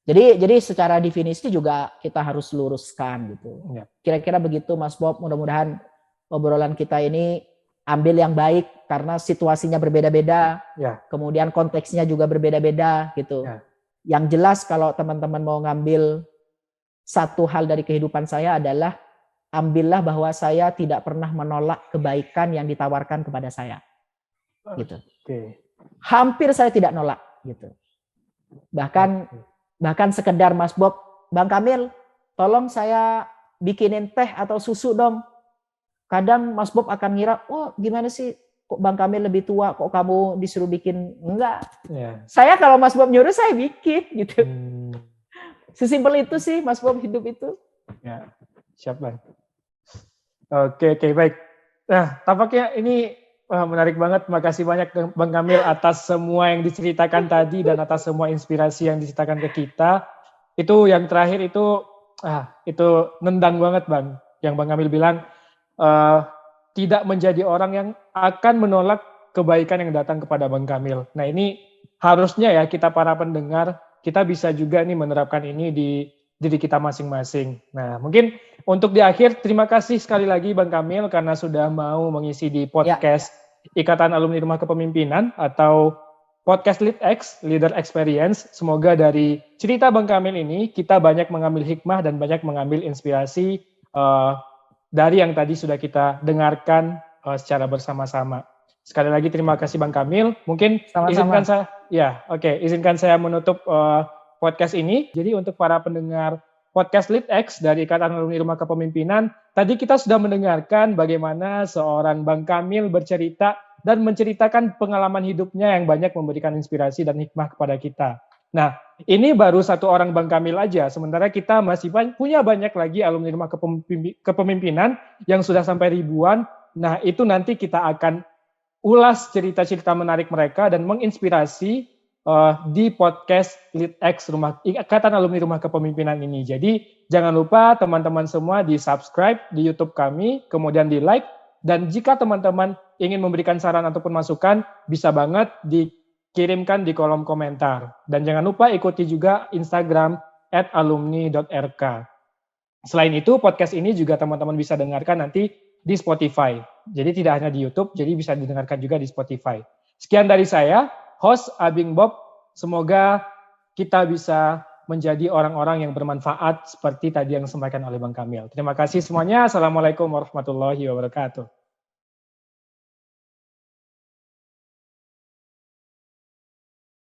Jadi secara definisi juga kita harus luruskan gitu. Kira-kira begitu Mas Bob, mudah-mudahan obrolan kita ini ambil yang baik karena situasinya berbeda-beda, kemudian konteksnya juga berbeda-beda gitu. Yang jelas kalau teman-teman mau ngambil satu hal dari kehidupan saya adalah ambillah bahwa saya tidak pernah menolak kebaikan yang ditawarkan kepada saya, gitu. Hampir saya tidak nolak, gitu. Bahkan sekedar Mas Bob, Bang Kamil, tolong saya bikinin teh atau susu dong. Kadang Mas Bob akan ngira, oh gimana sih, kok Bang Kamil lebih tua, kok kamu disuruh bikin? Enggak. Saya kalau Mas Bob nyuruh, saya bikin gitu. Sesimpel itu sih Mas Bob hidup itu. Siap Bang. Oke, baik. Nah, tampaknya ini menarik banget. Makasih banyak Bang Kamil atas semua yang diceritakan tadi dan atas semua inspirasi yang diceritakan ke kita. Itu yang terakhir itu nendang banget Bang. Yang Bang Kamil bilang, tidak menjadi orang yang akan menolak kebaikan yang datang kepada Bang Kamil. Nah ini harusnya ya kita para pendengar, kita bisa juga nih menerapkan ini di diri kita masing-masing. Nah mungkin untuk di akhir, terima kasih sekali lagi Bang Kamil karena sudah mau mengisi di podcast Ikatan Alumni Rumah Kepemimpinan atau podcast LeadX, Leader Experience. Semoga dari cerita Bang Kamil ini kita banyak mengambil hikmah dan banyak mengambil inspirasi dari yang tadi sudah kita dengarkan secara bersama-sama. Sekali lagi terima kasih Bang Kamil. Mungkin sama-sama. izinkan saya menutup podcast ini. Jadi untuk para pendengar podcast LeadX dari Ikatan Alumni Rumah Kepemimpinan, tadi kita sudah mendengarkan bagaimana seorang Bang Kamil bercerita dan menceritakan pengalaman hidupnya yang banyak memberikan inspirasi dan hikmah kepada kita. Nah, ini baru satu orang Bang Kamil aja, sementara kita masih punya banyak lagi alumni Rumah Kepemimpinan yang sudah sampai ribuan. Nah, itu nanti kita akan ulas cerita-cerita menarik mereka dan menginspirasi di podcast LeadX Ikatan Alumni Rumah Kepemimpinan ini. Jadi, jangan lupa teman-teman semua di-subscribe di YouTube kami, kemudian di-like, dan jika teman-teman ingin memberikan saran ataupun masukan, bisa banget kirimkan di kolom komentar. Dan jangan lupa ikuti juga Instagram @alumni.rk. Selain itu, podcast ini juga teman-teman bisa dengarkan nanti di Spotify. Jadi tidak hanya di YouTube, jadi bisa didengarkan juga di Spotify. Sekian dari saya, host Abing Bob. Semoga kita bisa menjadi orang-orang yang bermanfaat seperti tadi yang disampaikan oleh Bang Kamil. Terima kasih semuanya. Assalamualaikum warahmatullahi wabarakatuh.